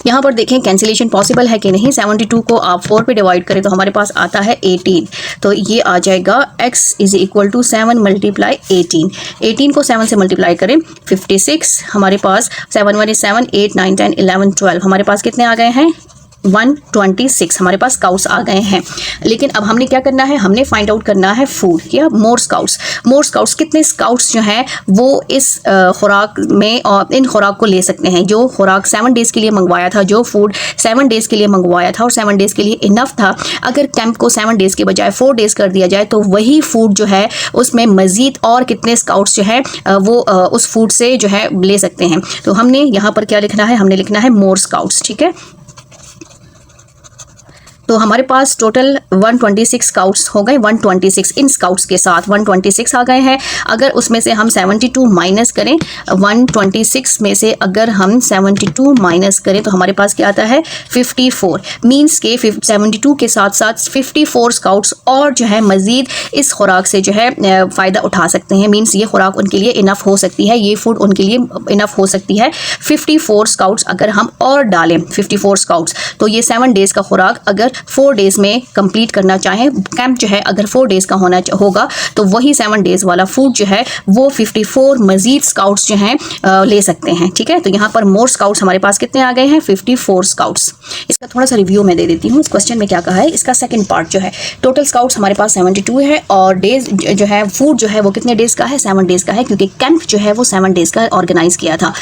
यहाँ पर देखें कैंसिलेशन पॉसिबल है कि नहीं। 72 को आप 4 पे डिवाइड करें तो हमारे पास आता है 18, तो ये आ जाएगा x is equal to 7 multiply 18। 18 को 7 से मल्टीप्लाई करें 56, हमारे पास 7 1 is 7, 8 9 10 11 12, हमारे पास कितने आ गए हैं, 126 हमारे पास स्काउट्स आ गए हैं। लेकिन अब हमने क्या करना है, हमने फाइंड आउट करना है फूड या मोर स्काउट्स कितने स्काउट्स जो हैं वो इस खुराक में और इन खुराक को ले सकते हैं। जो खुराक 7 डेज़ के लिए मंगवाया था, जो फूड 7 डेज़ के लिए मंगवाया था और 7 डेज़ के लिए इनफ था, अगर कैंप को 7 डेज़ के बजाय 4 डेज़ कर दिया जाए तो वही फूड जो है उसमें मज़ीद और कितने स्काउट्स जो है वो उस फूड से जो है ले सकते हैं। तो हमने यहाँ पर क्या लिखना है, हमने लिखना है मोर स्काउट्स। ठीक है, तो हमारे पास टोटल 126 स्काउट्स हो गए। 126 इन स्काउट्स के साथ 126 आ गए हैं। अगर उसमें से हम 72 माइनस करें, 126 में से अगर हम 72 माइनस करें तो हमारे पास क्या आता है 54। मीन्स के 72 के साथ साथ 54 स्काउट्स और जो है मज़ीद इस खुराक से जो है फ़ायदा उठा सकते हैं। मीन्स ये खुराक उनके लिए इनफ हो सकती है, ये फूड उनके लिए इनफ हो सकती है। 54 स्काउट्स अगर हम और डालें 54 स्काउट्स, तो ये 7 डेज़ का खुराक अगर 4 डेज़ में कंप्लीट करना चाहें, कैंप जो है अगर 4 डेज़ का होगा तो वही 7 डेज़ वाला फूड जो है वो 54 मज़ीद स्काउट्स जो हैं ले सकते हैं। ठीक है, तो यहाँ पर मोर स्काउट्स हमारे पास कितने आ गए हैं? 54 स्काउट्स। इसका थोड़ा सा रिव्यू मैं दे देती हूँ। इस क्वेश्चन में क्या कहा है, इसका सेकंड पार्ट जो है, टोटल स्काउट्स हमारे पास 72 है और डेज जो है फूड जो है वो कितने डेज़ का है? 7 डेज़ का है, क्योंकि कैंप जो है वो 7 डेज़ का ऑर्गेनाइज किया था।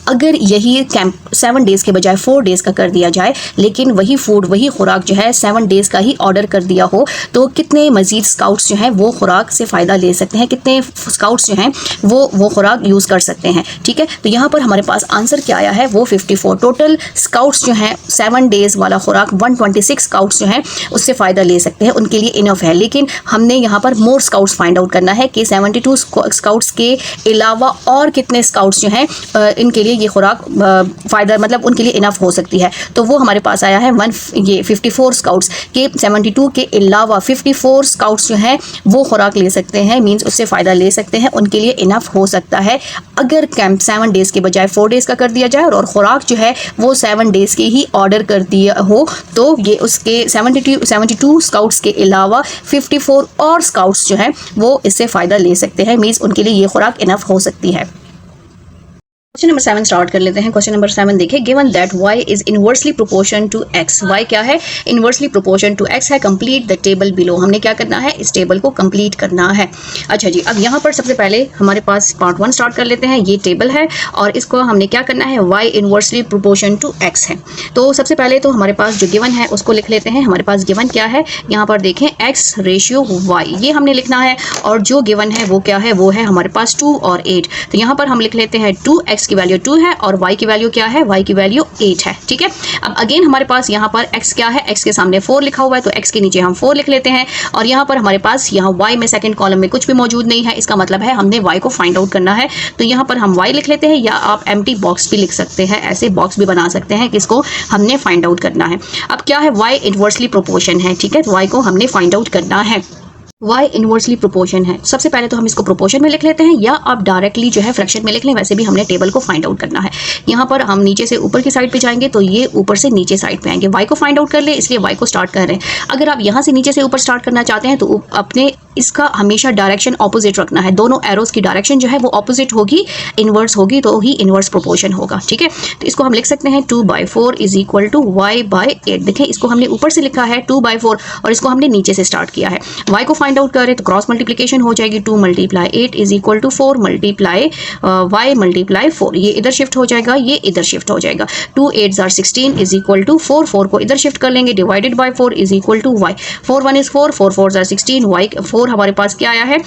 अगर यही कैंप 7 डेज़ के बजाय 4 डेज़ का कर दिया जाए, लेकिन वही फूड वही खुराक जो है 7 डेज़ का ही ऑर्डर कर दिया हो, तो कितने मज़ीद स्काउट्स जो हैं वो खुराक से फ़ायदा ले सकते हैं, कितने स्काउट्स जो हैं वो खुराक यूज़ कर सकते हैं। ठीक है, तो यहाँ पर हमारे पास आंसर क्या आया है? वो 54। टोटल स्काउट्स जो हैं 7 डेज़ वाला खुराक 126 स्काउट्स जो हैं उससे फ़ायदा ले सकते हैं, उनके लिए इनफ है। लेकिन हमने यहाँ पर मोर स्काउट्स फाइंड आउट करना है कि 72 स्काउट्स के अलावा और कितने स्काउट्स जो हैं इनके लिए ये खुराक फ़ायदा मतलब उनके लिए इनफ हो सकती है। तो वो हमारे पास आया है 54 स्काउट्स के 72 के अलावा 54 स्काउट्स जो हैं वो खुराक ले सकते हैं, मींस उससे फ़ायदा ले सकते हैं, उनके लिए इनफ हो सकता है अगर कैंप 7 डेज़ के बजाय 4 डेज़ का कर दिया जाए और खुराक जो है वो 7 डेज़ के ही ऑर्डर कर दिया हो, तो ये उसके 72 स्काउट्स के अलावा 54 और स्काउट्स जो हैं वो इससे फ़ायदा ले सकते हैं, मींस उनके लिए ये खुराक इनफ हो सकती है। क्वेश्चन नंबर 7 स्टार्ट कर लेते हैं। क्वेश्चन नंबर 7 देखिए, given that y is inversely proportion to x। y क्या है? इनवर्सली प्रोपोर्शन टू x है। Complete the table below. हमने क्या करना है? इस टेबल को कंप्लीट करना है। अच्छा जी, अब यहाँ पर सबसे पहले हमारे पास पार्ट 1 स्टार्ट कर लेते हैं। ये टेबल है और इसको हमने क्या करना है? y inversely proportion to x है। तो सबसे पहले तो हमारे पास जो गिवन है उसको लिख लेते हैं। हमारे पास गिवन क्या है? यहाँ पर देखें x रेशियो y, ये हमने लिखना है। और जो गिवन है वो क्या है? वो है हमारे पास 2 और 8। तो यहाँ पर हम लिख लेते हैं 2x की वैल्यू 2 है और y की वैल्यू क्या है? y की वैल्यू 8 है। ठीक है, अब अगेन हमारे पास यहाँ पर x क्या है? x के सामने 4 लिखा हुआ है, तो x के नीचे हम 4 लिख लेते हैं। और यहाँ पर हमारे पास यहाँ y में सेकंड कॉलम में कुछ भी मौजूद नहीं है, इसका मतलब है हमने y को फाइंड आउट करना है। तो यहाँ पर हम y लिख लेते हैं, या आप एम्प्टी बॉक्स भी लिख सकते हैं, ऐसे बॉक्स भी बना सकते हैं किसको हमने फाइंड आउट करना है। अब क्या है? y इनवर्सली प्रोपोर्शन है। ठीक है, y को हमने फाइंड आउट करना है। y इनवर्सली प्रोपोर्शन है। सबसे पहले तो हम इसको प्रोपोर्शन में लिख लेते हैं, या आप डायरेक्टली जो है फ्रैक्शन में लिख लें, वैसे भी हमने टेबल को फाइंड आउट करना है। यहाँ पर हम नीचे से ऊपर की साइड पे जाएंगे तो ये ऊपर से नीचे साइड पे आएंगे। y को फाइंड आउट कर ले, इसलिए y को स्टार्ट कर रहे हैं। अगर आप यहाँ से नीचे से ऊपर स्टार्ट करना चाहते हैं तो अपने इसका हमेशा डायरेक्शन ऑपोजिट रखना है। दोनों एरोज की डायरेक्शन जो है वो ऑपोजिट होगी, इनवर्स होगी, तो ही इनवर्स प्रोपोर्शन होगा। ठीक है, तो इसको हम लिख सकते हैं 2/4 इज इक्वल टू y/8। देखें, इसको हमने ऊपर से लिखा है 2/4 और इसको हमने नीचे से स्टार्ट किया है। y को फाइंड आउट करें तो क्रॉस मल्टीप्लिकेशन हो जाएगी, 2 × 8 इज इक्वल टू 4 × y × 4। ये इधर शिफ्ट हो जाएगा, ये इधर शिफ्ट हो जाएगा। 2 8 * 16 इज इक्वल टू 4 4 को इधर शिफ्ट कर लेंगे, divided by 4 is equal to y। 4 1 is 4 4 4 * 16 y 4 हमारे पास क्या आया है?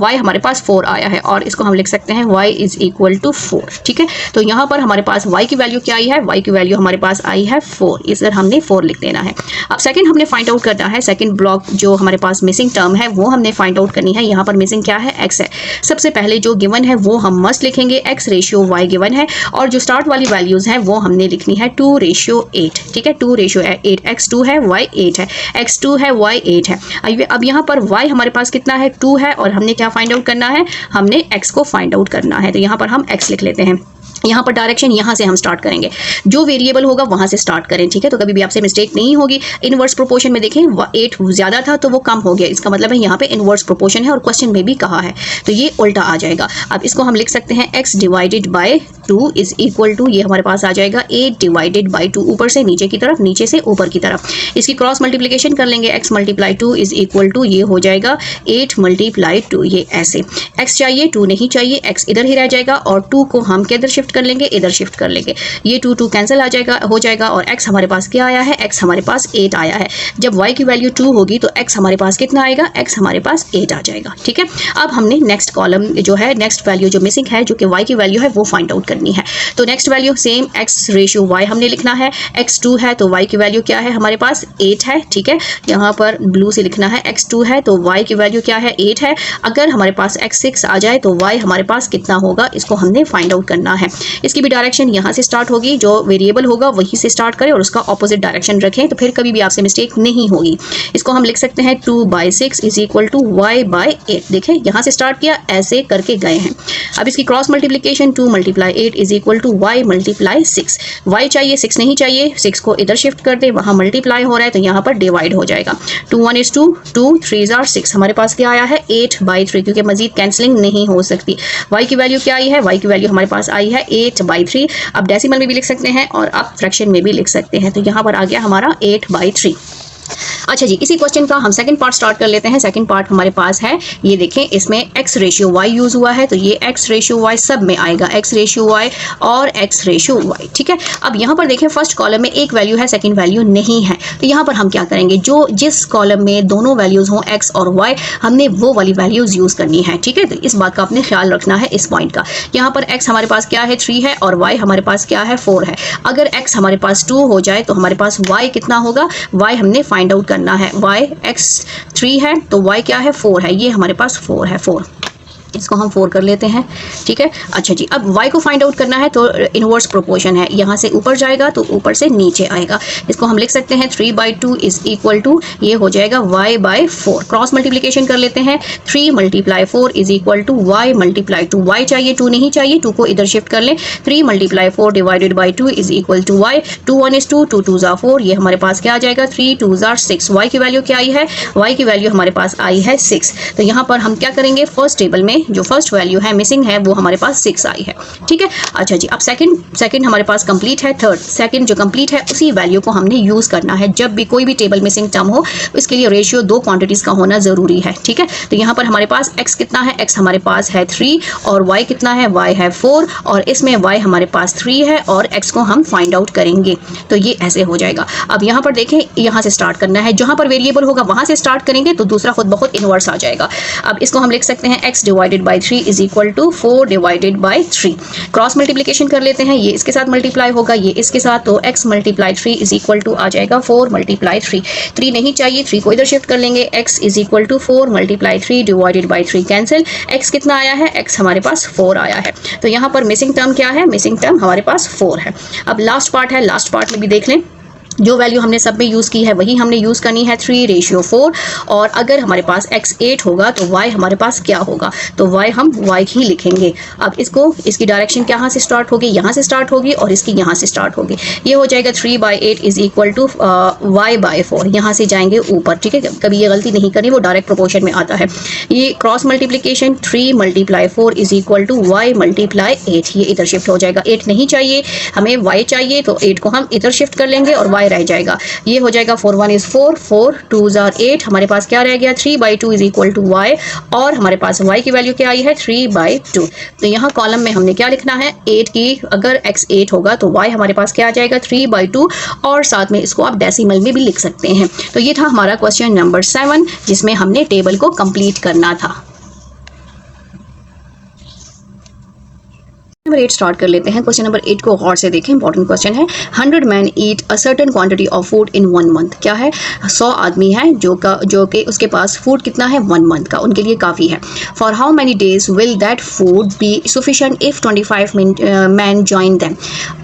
y हमारे पास 4 आया है और इसको हम लिख सकते हैं y इज इक्वल टू 4। ठीक है, तो यहाँ पर हमारे पास y की वैल्यू क्या आई है? y की वैल्यू हमारे पास आई है 4। इधर हमने 4 लिख देना है। अब सेकंड हमने फाइंड आउट करना है, सेकंड ब्लॉक जो हमारे पास मिसिंग टर्म है वो हमने फाइंड आउट करनी है। यहाँ पर मिसिंग क्या है? x है। सबसे पहले जो गिवन है वो हम मस्ट लिखेंगे, x रेशियो y गिवन है और जो स्टार्ट वाली वैल्यूज हैं वो हमने लिखनी है 2:8। ठीक है, 2:8, x 2 है y 8 है, x 2 है y 8 है। अब यहाँ पर y हमारे पास कितना है? 2 है और हमने क्या फाइंड आउट करना है? हमने x को फाइंड आउट करना है। तो यहाँ पर हम x लिख लेते हैं। यहाँ पर डायरेक्शन यहाँ से हम स्टार्ट करेंगे, जो वेरिएबल होगा वहाँ से स्टार्ट करें। ठीक है, तो कभी भी आपसे मिस्टेक नहीं होगी। इनवर्स प्रोपोर्शन में देखें 8 ज़्यादा था तो वो कम हो गया, इसका मतलब है यहाँ पे इनवर्स प्रोपोर्शन है और क्वेश्चन में भी कहा है, तो ये उल्टा आ जाएगा। अब इसको हम लिख सकते हैं x divided by 2 is equal to, ये हमारे पास आ जाएगा 8 डिवाइडेड बाय 2, ऊपर से नीचे की तरफ, नीचे से ऊपर की तरफ। इसकी क्रॉस मल्टीप्लिकेशन कर लेंगे, x × 2 इज इक्वल टू, ये हो जाएगा 8 × 2। ये ऐसे x चाहिए, 2 नहीं चाहिए, x इधर ही रह जाएगा और 2 को हम किधर शिफ्ट कर लेंगे? इधर शिफ्ट कर लेंगे। ये 2 कैंसिल हो जाएगा और x हमारे पास क्या आया है? x हमारे पास 8 आया है। जब y की वैल्यू 2 होगी तो x हमारे पास कितना आएगा? x हमारे पास 8 आ जाएगा। ठीक है, अब हमने नेक्स्ट कॉलम जो है, नेक्स्ट वैल्यू जो मिसिंग है जो कि y की वैल्यू है वो फाइंड आउट करनी है। तो next value same x ratio y हमने लिखना है। x 2 है तो y की वैल्यू क्या है? हमारे पास 8 है। ठीक है, यहाँ पर ब्लू से लिखना है, x 2 है तो y की वैल्यू क्या है? 8 है। अगर हमारे पास x 6 आ जाए तो y हमारे पास कितना होगा? इसको हमने फाइंड आउट करना है। इसकी भी डायरेक्शन यहाँ से स्टार्ट होगी, जो वेरिएबल होगा वहीं से स्टार्ट करें और उसका ऑपोजिट डायरेक्शन रखें, तो फिर कभी भी आपसे मिस्टेक नहीं होगी। इसको हम लिख सकते हैं 2/6 इज इक्वल टू y/8। देखें, यहाँ से स्टार्ट किया, ऐसे करके गए हैं। अब इसकी cross multiplication 2 × 8 is equal to y multiply 6। y चाहिए, 6 नहीं चाहिए, 6 को इधर शिफ्ट कर दे, वहाँ मल्टीप्लाई हो रहा है तो यहाँ पर डिवाइड हो जाएगा। 2 1 is 2, 2 3 are 6। हमारे पास क्या आया है 8/3, क्योंकि मजीद कैंसिलिंग नहीं हो सकती। y की वैल्यू क्या आई है, y की वैल्यू हमारे पास आई है 8/3। आप डेसिमल में भी लिख सकते हैं और आप फ्रैक्शन में भी लिख सकते हैं, तो यहाँ पर आ गया हमारा 8/3। अच्छा जी, इसी क्वेश्चन का हम सेकंड पार्ट स्टार्ट कर लेते हैं। सेकंड पार्ट हमारे पास है, ये देखें, इसमें x रेशियो y यूज हुआ है, तो ये x रेशियो y सब में आएगा, x रेशियो y और x रेशियो y, ठीक है। अब यहाँ पर देखें, फर्स्ट कॉलम में एक वैल्यू है, सेकंड वैल्यू नहीं है, तो यहाँ पर हम क्या करेंगे, जो जिस कॉलम में दोनों वैल्यूज हों x और y, हमने वो वाली वैल्यूज यूज करनी है, ठीक है। तो इस बात का आपने ख्याल रखना है, इस पॉइंट का। यहाँ पर x हमारे पास क्या है 3 है और y हमारे पास क्या है 4 है। अगर x हमारे पास 2 हो जाए तो हमारे पास y कितना होगा, y हमने फाइंड आउट करना है। y x 3 है तो y क्या है 4 है, ये हमारे पास 4 है, 4, इसको हम 4 कर लेते हैं, ठीक है। अच्छा जी, अब y को फाइंड आउट करना है तो इनवर्स प्रोपोर्शन है, यहाँ से ऊपर जाएगा तो ऊपर से नीचे आएगा। इसको हम लिख सकते हैं 3/2 इज इक्वल टू, ये हो जाएगा y/4। क्रॉस मल्टीप्लिकेशन कर लेते हैं, 3 × 4 is equal to y × 2। y चाहिए, 2 नहीं चाहिए, 2 को इधर शिफ्ट कर लें। 3 × 4 divided by 2 is equal to y। 2 1 is 2, 2 2 are 4, ये हमारे पास क्या आ जाएगा 3 2 are 6। y की वैल्यू क्या आई है, y की वैल्यू हमारे पास आई है 6। तो यहाँ पर हम क्या करेंगे, फर्स्ट टेबल में जो फर्स्ट वैल्यू है मिसिंग है वो हमारे पास 6 आई है, ठीक है। अच्छा जी, अब सेकंड हमारे पास कंप्लीट है, थर्ड सेकंड जो कंप्लीट है उसी वैल्यू को हमने यूज करना है। जब भी कोई भी टेबल मिसिंग टर्म हो, इसके लिए रेशियो 2 क्वांटिटीज का होना जरूरी है, ठीक है। तो यहाँ पर हमारे पास x कितना है, x हमारे पास है 3 और y कितना है, y है 4 और इसमें y हमारे पास 3 है और x को हम फाइंड आउट करेंगे, तो ये ऐसे हो जाएगा। अब यहाँ पर देखें, यहाँ से स्टार्ट करना है, जहाँ पर वेरिएबल होगा वहां से स्टार्ट करेंगे तो दूसरा खुद बहुत इनवर्स आ जाएगा। अब इसको हम लिख सकते हैं x divided by 3 is equal to 4 divided by 3। Cross multiplication कर लेते हैं, ये इसके साथ मल्टीप्लाई होगा, ये इसके साथ, तो x multiply 3 is equal to आ जाएगा 4 मल्टीप्लाई 3। 3 नहीं चाहिए, 3 को इधर शिफ्ट कर लेंगे, x is equal to 4 multiply 3 divided by 3 cancel. x कितना आया है, x हमारे पास 4 आया है, तो यहाँ पर मिसिंग टर्म क्या है, मिसिंग टर्म हमारे पास 4 है। अब लास्ट पार्ट है, लास्ट पार्ट में भी देख लें, जो वैल्यू हमने सब में यूज़ की है वही हमने यूज़ करनी है, 3/4। और अगर हमारे पास x 8 होगा तो y हमारे पास क्या होगा, तो y हम y ही लिखेंगे। अब इसकी डायरेक्शन कहाँ से स्टार्ट होगी, यहाँ से स्टार्ट होगी और इसकी यहाँ से स्टार्ट होगी, ये हो जाएगा 3/8 इज इक्वल टू y/4। यहाँ से जाएंगे ऊपर, ठीक है, कभी ये गलती नहीं करनी, वो डायरेक्ट प्रोपोर्शन में आता है। ये cross multiplication 3 × 4 is equal to y × 8, ये इधर शिफ्ट हो जाएगा। 8 नहीं चाहिए, हमें y चाहिए, तो 8 को हम इधर शिफ्ट कर लेंगे और y रह जाएगा, ये हो जाएगा 4 1 is 4, 4 2 are 8। हमारे पास क्या रह गया, 3/2 इज इक्वल टू y और हमारे पास y की वैल्यू क्या आई है 3/2। तो यहाँ कॉलम में हमने क्या लिखना है, 8 की, अगर x 8 होगा तो y हमारे पास क्या आ जाएगा 3/2 और साथ में इसको आप डेसिमल में भी लिख सकते हैं। तो ये था हमारा क्वेश्चन नंबर 7 जिसमें हमने टेबल को कंप्लीट करना था। नंबर 8 स्टार्ट कर लेते हैं। क्वेश्चन नंबर 8 को गौर से देखें, इंपॉर्टेंट क्वेश्चन है। 100 man eat a certain quantity of food in 1 month. क्या है, 100 आदमी है जो कि उसके पास फूड कितना है 1 मंथ का, उनके लिए काफ़ी है। For how many days will that food be sufficient if 25 man join them.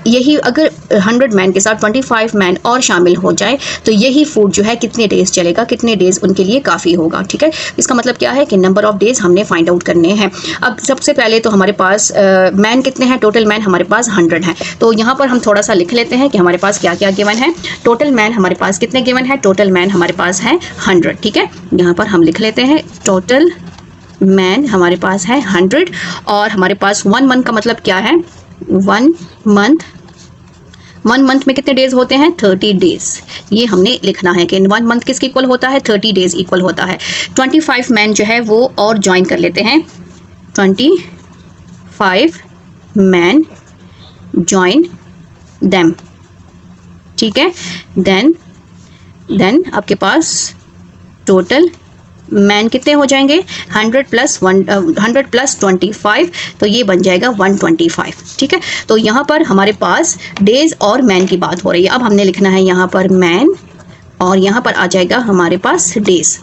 यही अगर 100 मैन के साथ 25 मैन और शामिल हो जाए तो यही फूड जो है कितने डेज चलेगा, कितने डेज उनके लिए काफ़ी होगा, ठीक है। इसका मतलब क्या है कि नंबर ऑफ डेज हमने फाइंड आउट करने हैं। अब सबसे पहले तो हमारे पास मैन कितने हैं, टोटल मैन हमारे पास 100 है, तो यहाँ पर हम थोड़ा सा लिख लेते हैं कि हमारे पास क्या क्या गिवन है। टोटल मैन हमारे पास कितने गिवन है, टोटल मैन हमारे पास है 100, ठीक है। यहाँ पर हम लिख लेते हैं टोटल मैन हमारे पास है 100 और हमारे पास 1 मंथ का मतलब क्या है, 1 मंथ में कितने डेज होते हैं 30 डेज। ये हमने लिखना है कि 1 मंथ किसके इक्वल होता है 30 डेज इक्वल होता है। 25 मैन जो है वो और ज्वाइन कर लेते हैं, 25 मैन ज्वाइन देम, ठीक है। देन आपके पास टोटल मैन कितने हो जाएंगे 100 प्लस 25, तो ये बन जाएगा 125, ठीक है। तो यहाँ पर हमारे पास डेज और मैन की बात हो रही है। अब हमने लिखना है यहाँ पर मैन और यहाँ पर आ जाएगा हमारे पास डेज।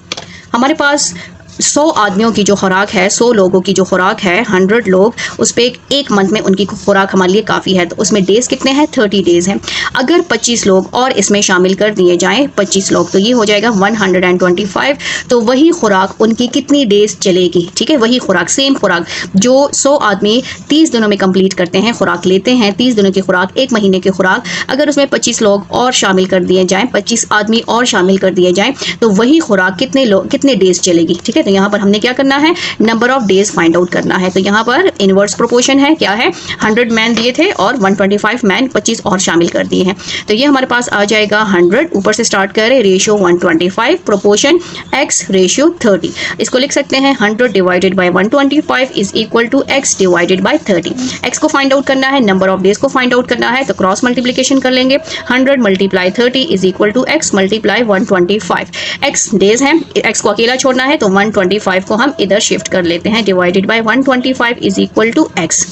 हमारे पास 100 आदमियों की जो खुराक है, 100 लोगों की जो खुराक है, 100 लोग, उस पे एक मंथ में उनकी खुराक हमारे लिए काफ़ी है, तो उसमें डेज़ कितने हैं, 30 डेज़ हैं। अगर 25 लोग और इसमें शामिल कर दिए जाएं, 25 लोग, तो ये हो जाएगा 125। तो वही खुराक उनकी कितनी डेज़ चलेगी, ठीक है, वही खुराक, सेम खुराक जो 100 आदमी 30 दिनों में कंप्लीट करते हैं, खुराक लेते हैं 30 दिनों की खुराक, एक महीने की खुराक, अगर उसमें 25 लोग और शामिल कर दिए जाएं, 25 आदमी और शामिल कर दिए जाएं, तो वही खुराक कितने डेज़ चलेगी, ठीक है। तो यहाँ पर हमने क्या करना है, number of days find out करना है। तो यहाँ पर इनवर्स प्रोपोर्शन है, क्या है, 100 मैन दिए थे और 125 मैन 25 और शामिल कर दिए हैं, तो ये हमारे पास आ जाएगा 100, ऊपर से स्टार्ट करें, रेशियो 125, प्रोपोर्शन x रेशियो 30। इसको लिख सकते हैं 100 divided by 125 is equal to x divided by 30। x को फाइंड आउट करना है, नंबर ऑफ डेज को फाइंड आउट करना है, तो क्रॉस मल्टीप्लिकेशन कर लेंगे, 100 multiply 30 is equal to x multiply 125। x days है, x को अकेला छोड़ना है, तो 125 को हम इधर शिफ्ट कर लेते हैं, divided by 125 is equal to x।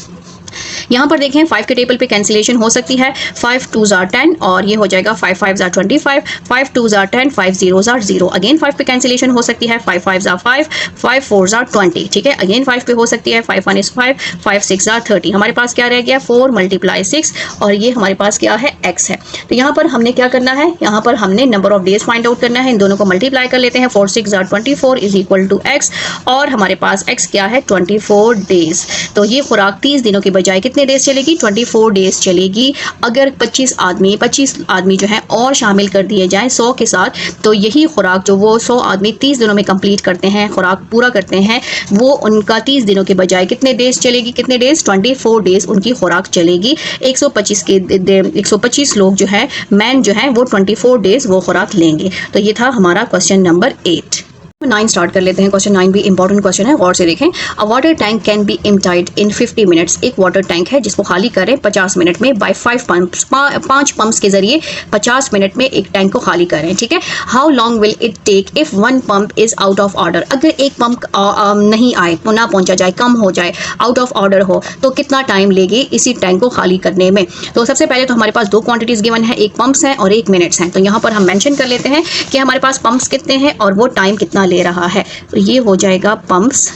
यहाँ पर देखें 5 के टेबल पे कैंसिलेशन हो सकती है, 5 2s are 10 और ये हो जाएगा 5 5s are 25, 5 2s are 10, 5 0s are 0। Again 5 पे कैंसिलेशन हो सकती है, 5 5s are 5, 5 4s are 20, ठीक है। अगेन 5 पे हो सकती है, 5 1 is 5, 5 6 are 30। हमारे पास क्या रह गया, 4 मल्टीप्लाई 6 और ये हमारे पास क्या है, x है। तो यहाँ पर हमने क्या करना है, यहाँ पर हमने number of days find out करना है, इन दोनों को मल्टीप्लाई कर लेते हैं, 4 6 are 24 is equal to x और हमारे पास x क्या है, 24 डेज। तो ये खुराक 30 दिनों के बजाय कितने डेज चलेगी, 24 डेज चलेगी। अगर 25 आदमी जो है और शामिल कर दिए जाएं 100 के साथ, तो यही खुराक जो वो 100 आदमी 30 दिनों में कंप्लीट करते हैं, खुराक पूरा करते हैं, वो उनका 30 दिनों के बजाय कितने डेज चलेगी, कितने डेज, 24 डेज उनकी खुराक चलेगी। 125 लोग जो है, मैन जो है, वो 24 डेज वो खुराक लेंगे। तो ये था हमारा क्वेश्चन नंबर 8। 9 स्टार्ट कर लेते हैं। क्वेश्चन 9 भी इंपॉर्टेंट क्वेश्चन है, गौर से देखें। A water tank can be emptied in 50 minutes. एक वाटर टैंक है जिसको खाली करें 50 मिनट में बाय 5 पंप्स, 5 पंप्स के जरिए 50 मिनट में एक टैंक को खाली करें, ठीक है। How long will it take if 1 pump is out of order. अगर एक पंप नहीं आए, ना पहुंचा जाए, कम हो जाए, आउट ऑफ ऑर्डर हो, तो कितना टाइम लेगी इसी टैंक को खाली करने में। तो सबसे पहले तो हमारे पास 2 क्वांटिटीज गिवन है, एक पंप्स है और एक मिनट्स हैं। तो यहाँ पर हम मेंशन कर लेते हैं कि हमारे पास पंप्स कितने हैं और वो टाइम कितना ले रहा है। तो ये हो जाएगा पंप्स,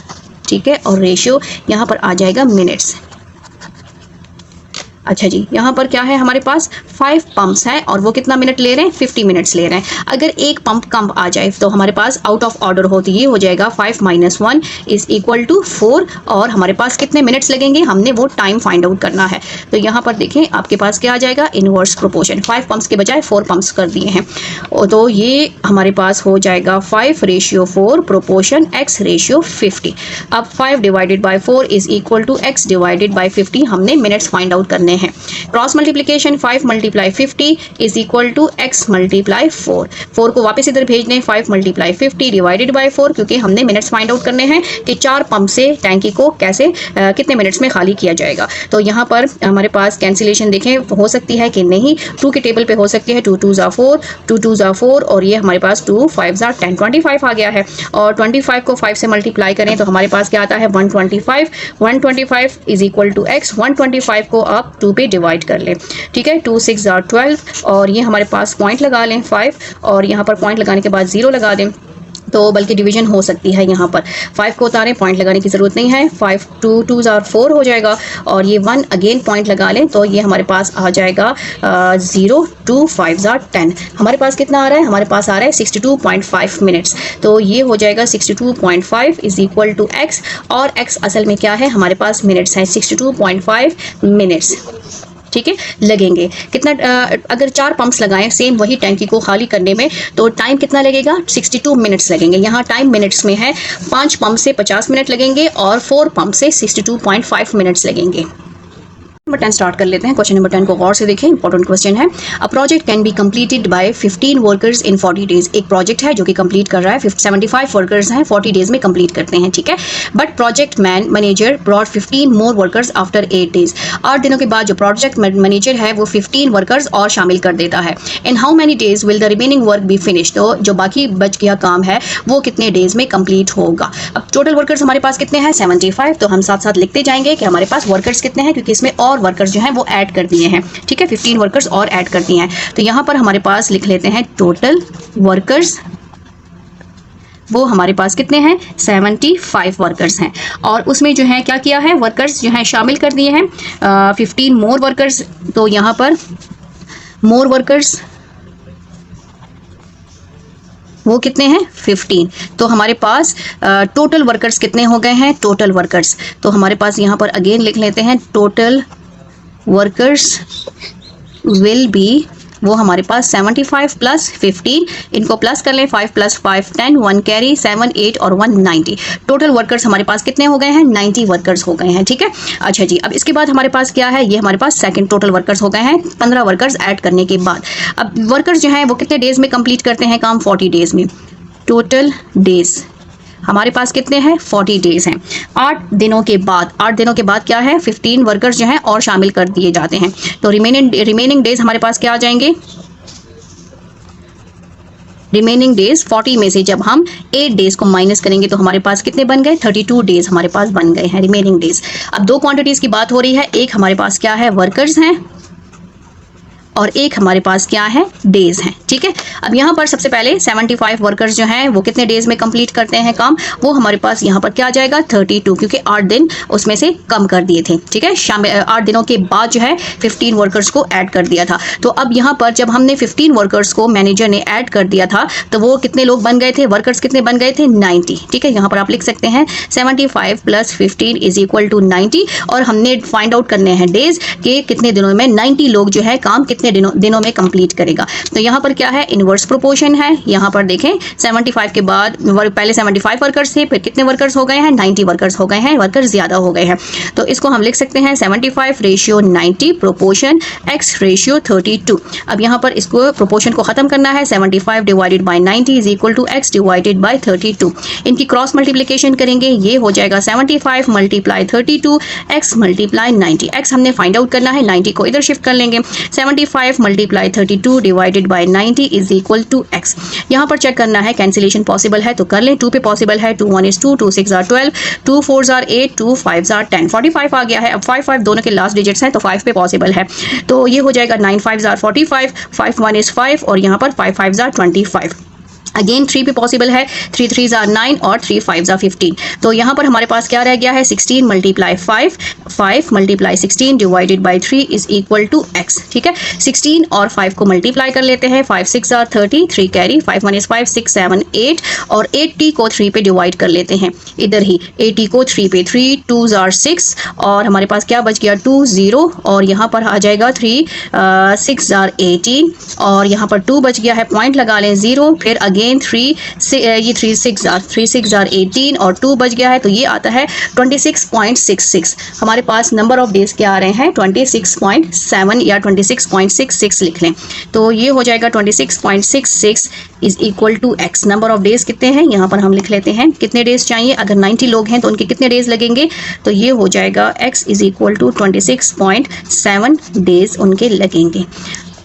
ठीक है, और रेशियो यहाँ पर आ जाएगा मिनट्स। अच्छा जी, यहाँ पर क्या है, हमारे पास 5 पंप्स हैं और वो कितना मिनट ले रहे हैं, 50 मिनट्स ले रहे हैं। अगर एक पंप कम आ जाए तो हमारे पास आउट ऑफ ऑर्डर हो, तो ये हो जाएगा 5 - 1 इज इक्वल टू 4 और हमारे पास कितने मिनट्स लगेंगे, हमने वो टाइम फाइंड आउट करना है। तो यहाँ पर देखें आपके पास क्या आ जाएगा, इनवर्स प्रोपोर्शन, 5 पंप्स के बजाय 4 पंप्स कर दिए हैं। तो ये हमारे पास हो जाएगा 5 रेशियो 4 प्रोपोर्शन x रेशियो 50। अब 5 divided by 4 is equal to x divided by 50, हमने मिनट्स फाइंड आउट करने हैं। Cross multiplication 5 multiply 50 is equal to x multiply 4। 4 को वापस इधर भेज दें, 5 मल्टीप्लाई 50 डिवाइडेड बाई 4, क्योंकि हमने मिनट्स फाइंड आउट करने हैं कि 4 पंप से टैंकी को कैसे कितने मिनट्स में खाली किया जाएगा। तो यहाँ पर हमारे पास कैंसिलेशन देखें हो सकती है कि नहीं, 2 के टेबल पे हो सकती है, 2 2s are 4, 2 2s are 4 और ये हमारे पास 2 5s are 10, 25 आ गया है। और 25 को 5 से मल्टीप्लाई करें तो हमारे पास क्या आता है, 125 इज इक्वल टू x। 125 को आप 2 पे डिवाइड कर लें, ठीक है। 2 6 are 12 और ये हमारे पास पॉइंट लगा लें 5 और यहाँ पर पॉइंट लगाने के बाद 0 लगा दें, तो बल्कि डिवीजन हो सकती है। यहाँ पर 5 को उतारें, पॉइंट लगाने की ज़रूरत नहीं है, 5 2 2s are 4 हो जाएगा और ये 1 अगेन पॉइंट लगा लें, तो ये हमारे पास आ जाएगा 0 2 5s are 10। हमारे पास कितना आ रहा है, हमारे पास आ रहा है 62.5 मिनट्स। तो ये हो जाएगा 62.5 इज इक्वल टू x और x असल में क्या है, हमारे पास मिनट्स हैं, 62.5 मिनट्स, ठीक है, लगेंगे। कितना अगर 4 पंप्स लगाएं सेम वही टैंकी को खाली करने में, तो टाइम कितना लगेगा, 62 मिनट्स लगेंगे। यहाँ टाइम मिनट्स में है, 5 पंप से 50 मिनट लगेंगे और 4 पंप से 62.5 मिनट्स लगेंगे। नंबर 10 स्टार्ट कर लेते हैं। क्वेश्चन नंबर 10 को गौर से देखें, इंपॉर्टेंट क्वेश्चन है। A project can be completed by 15 workers in 40 days. एक प्रोजेक्ट है जो कि कंप्लीट कर रहा है, 75 वर्कर्स हैं, 40 डेज में कंप्लीट करते हैं, ठीक है। But project manager brought 15 more workers after 8 days. 8 दिनों के बाद जो प्रोजेक्ट मैनेजर है वो 15 वर्कर्स और शामिल कर देता है। In how many days will the remaining work be finish. तो जो बाकी बच गया काम है वो कितने डेज में कंप्लीट होगा। अब टोटल वर्कर्स हमारे पास कितने हैं, 75। तो हम साथ साथ लिखते जाएंगे कि हमारे पास वर्कर्स कितने हैं, क्योंकि इसमें और वर्कर्स जो हैं वो ऐड कर दिए हैं, ठीक है, 15 वर्कर्स और ऐड कर दिए हैं। तो यहाँ पर हमारे पास लिख लेते हैं टोटल वर्कर्स वो हमारे पास कितने हैं 75 वर्कर्स हैं। और उसमें जो है क्या किया है, वर्कर्स जो हैं शामिल कर दिए हैं 15 मोर वर्कर्स। तो यहाँ पर मोर वर्कर्स वो कितने हैं 15। तो हमारे पास टोटल वर्कर्स कितने हो गए हैं, टोटल वर्कर्स तो हमारे पास यहाँ पर अगेन लिख लेते हैं, टोटल वर्कर्स विल बी, वो हमारे पास 75 प्लस 15, इनको प्लस कर लें 5 प्लस 5 10, 1 कैरी 7 8 और 1 90। टोटल वर्कर्स हमारे पास कितने हो गए हैं 90 वर्कर्स हो गए हैं। ठीक है, अच्छा जी, अब इसके बाद हमारे पास क्या है, ये हमारे पास सेकंड टोटल वर्कर्स हो गए हैं 15 वर्कर्स ऐड करने के बाद। अब वर्कर्स जो हैं वो कितने डेज में कंप्लीट करते हैं काम, 40 डेज में। टोटल डेज हमारे पास कितने हैं 40 डेज हैं। 8 दिनों के बाद क्या है 15 वर्कर्स जो हैं और शामिल कर दिए जाते हैं। तो रिमेनिंग डेज हमारे पास क्या आ जाएंगे, रिमेनिंग डेज 40 में से जब हम 8 डेज को माइनस करेंगे तो हमारे पास कितने बन गए 32 डेज हमारे पास बन गए हैं रिमेनिंग डेज। अब दो क्वांटिटीज की बात हो रही है, एक हमारे पास क्या है वर्कर्स हैं और एक हमारे पास क्या है डेज हैं। ठीक है, अब यहाँ पर सबसे पहले 75 वर्कर्स जो हैं वो कितने डेज में कंप्लीट करते हैं काम, वो हमारे पास यहाँ पर क्या आ जाएगा 32, क्योंकि 8 दिन उसमें से कम कर दिए थे। ठीक है, 8 दिनों के बाद जो है 15 वर्कर्स को ऐड कर दिया था। तो अब यहाँ पर जब हमने 15 वर्कर्स को मैनेजर ने ऐड कर दिया था तो वो कितने लोग बन गए थे, वर्कर्स कितने बन गए थे 90। ठीक है, यहाँ पर आप लिख सकते हैं 75 प्लस 15 इज इक्वल टू 90 और हमने फाइंड आउट करने हैं डेज के कितने दिनों में 90 लोग जो है काम कितने दिनों में कंप्लीट करेगा। तो यहाँ पर क्या है इनवर्स प्रोपोर्शन है। यहाँ पर देखें 75 के बाद पहले 75 वर्कर्स थे, फिर कितने वर्कर्स हो गए हैं 90 वर्कर्स हो गए हैं, वर्कर्स ज्यादा हो गए हैं। तो इसको हम लिख सकते हैं 75 रेशियो 90 प्रोपोर्शन x रेशियो 32। अब यहाँ पर इसको प्रोपोर्शन को खत्म करना है, 75 divided by 90 is equal to x divided by 32। इनकी क्रॉस मल्टीप्लिकेशन करेंगे, ये हो जाएगा 75 मल्टीप्लाई 32 x मल्टीप्लाई 90। x हमने फाइंड आउट करना है, 90 को इधर शिफ्ट कर लेंगे, 75 multiply 32 divided by 90 is equal to x। यहाँ पर चेक करना है कैंसिलेशन पॉसिबल है तो कर लें, 2 पे पॉसिबल है, 2 1 is 2, 2 6 are 12, 2 4 are 8, 2 5 are 10, 45 आ गया है। अब 5 5 दोनों के लास्ट डिजिट्स हैं तो 5 पे पॉसिबल है, तो ये हो जाएगा 9 5 are 45, 5 1 is 5 और यहाँ पर 5 5 are 25। अगेन 3 पे पॉसिबल है, 3 3 are 9 और 3 5 are 15। तो यहाँ पर हमारे पास क्या रह गया है 16 multiply 5, 5 multiply 16 divided by 3 is equal to x। ठीक है, 16 और 5 को मल्टीप्लाई कर लेते हैं, 5 6 are 30, 3 कैरी, 5 1 is 5, 6 7 8 और 80 को 3 पे डिवाइड कर लेते हैं, इधर ही 80 को 3 पे, 3 2s are 6 और हमारे पास क्या बच गया 2 0 और यहाँ पर आ जाएगा 3 6 are 18 और यहाँ पर 2 बच गया है, पॉइंट लगा लें 0, फिर अगेन 3 ये 3 6 are 18 और 2 बच गया है तो ये आता है 26.66। हमारे पास नंबर ऑफ डेज क्या आ रहे हैं 26.7 या 26.66 लिख लें, तो ये हो जाएगा 26.66 is equal to x। Number of days कितने हैं यहाँ पर हम लिख लेते हैं, कितने डेज चाहिए, अगर 90 लोग हैं तो उनके कितने डेज लगेंगे, तो ये हो जाएगा x is equal to 26.7 days उनके लगेंगे।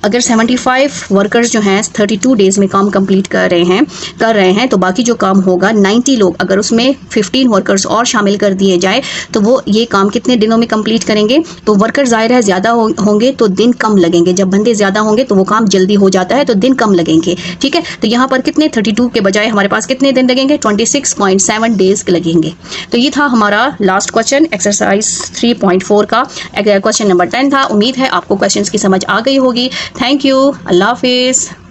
अगर 75 वर्कर्स जो हैं 32 डेज में काम कंप्लीट कर रहे हैं तो बाकी जो काम होगा 90 लोग, अगर उसमें 15 वर्कर्स और शामिल कर दिए जाए तो वो ये काम कितने दिनों में कंप्लीट करेंगे। तो वर्कर ज़ाहिर है ज़्यादा होंगे तो दिन कम लगेंगे, जब बंदे ज़्यादा होंगे तो वो काम जल्दी हो जाता है तो दिन कम लगेंगे। ठीक है, तो यहाँ पर कितने 32 के बजाय हमारे पास कितने दिन लगेंगे 26.7 डेज लगेंगे। तो ये था हमारा लास्ट क्वेश्चन एक्सरसाइज 3.4 का क्वेश्चन नंबर 10 था। उम्मीद है आपको क्वेश्चन की समझ आ गई होगी। थैंक यू, अल्लाह हाफिज़।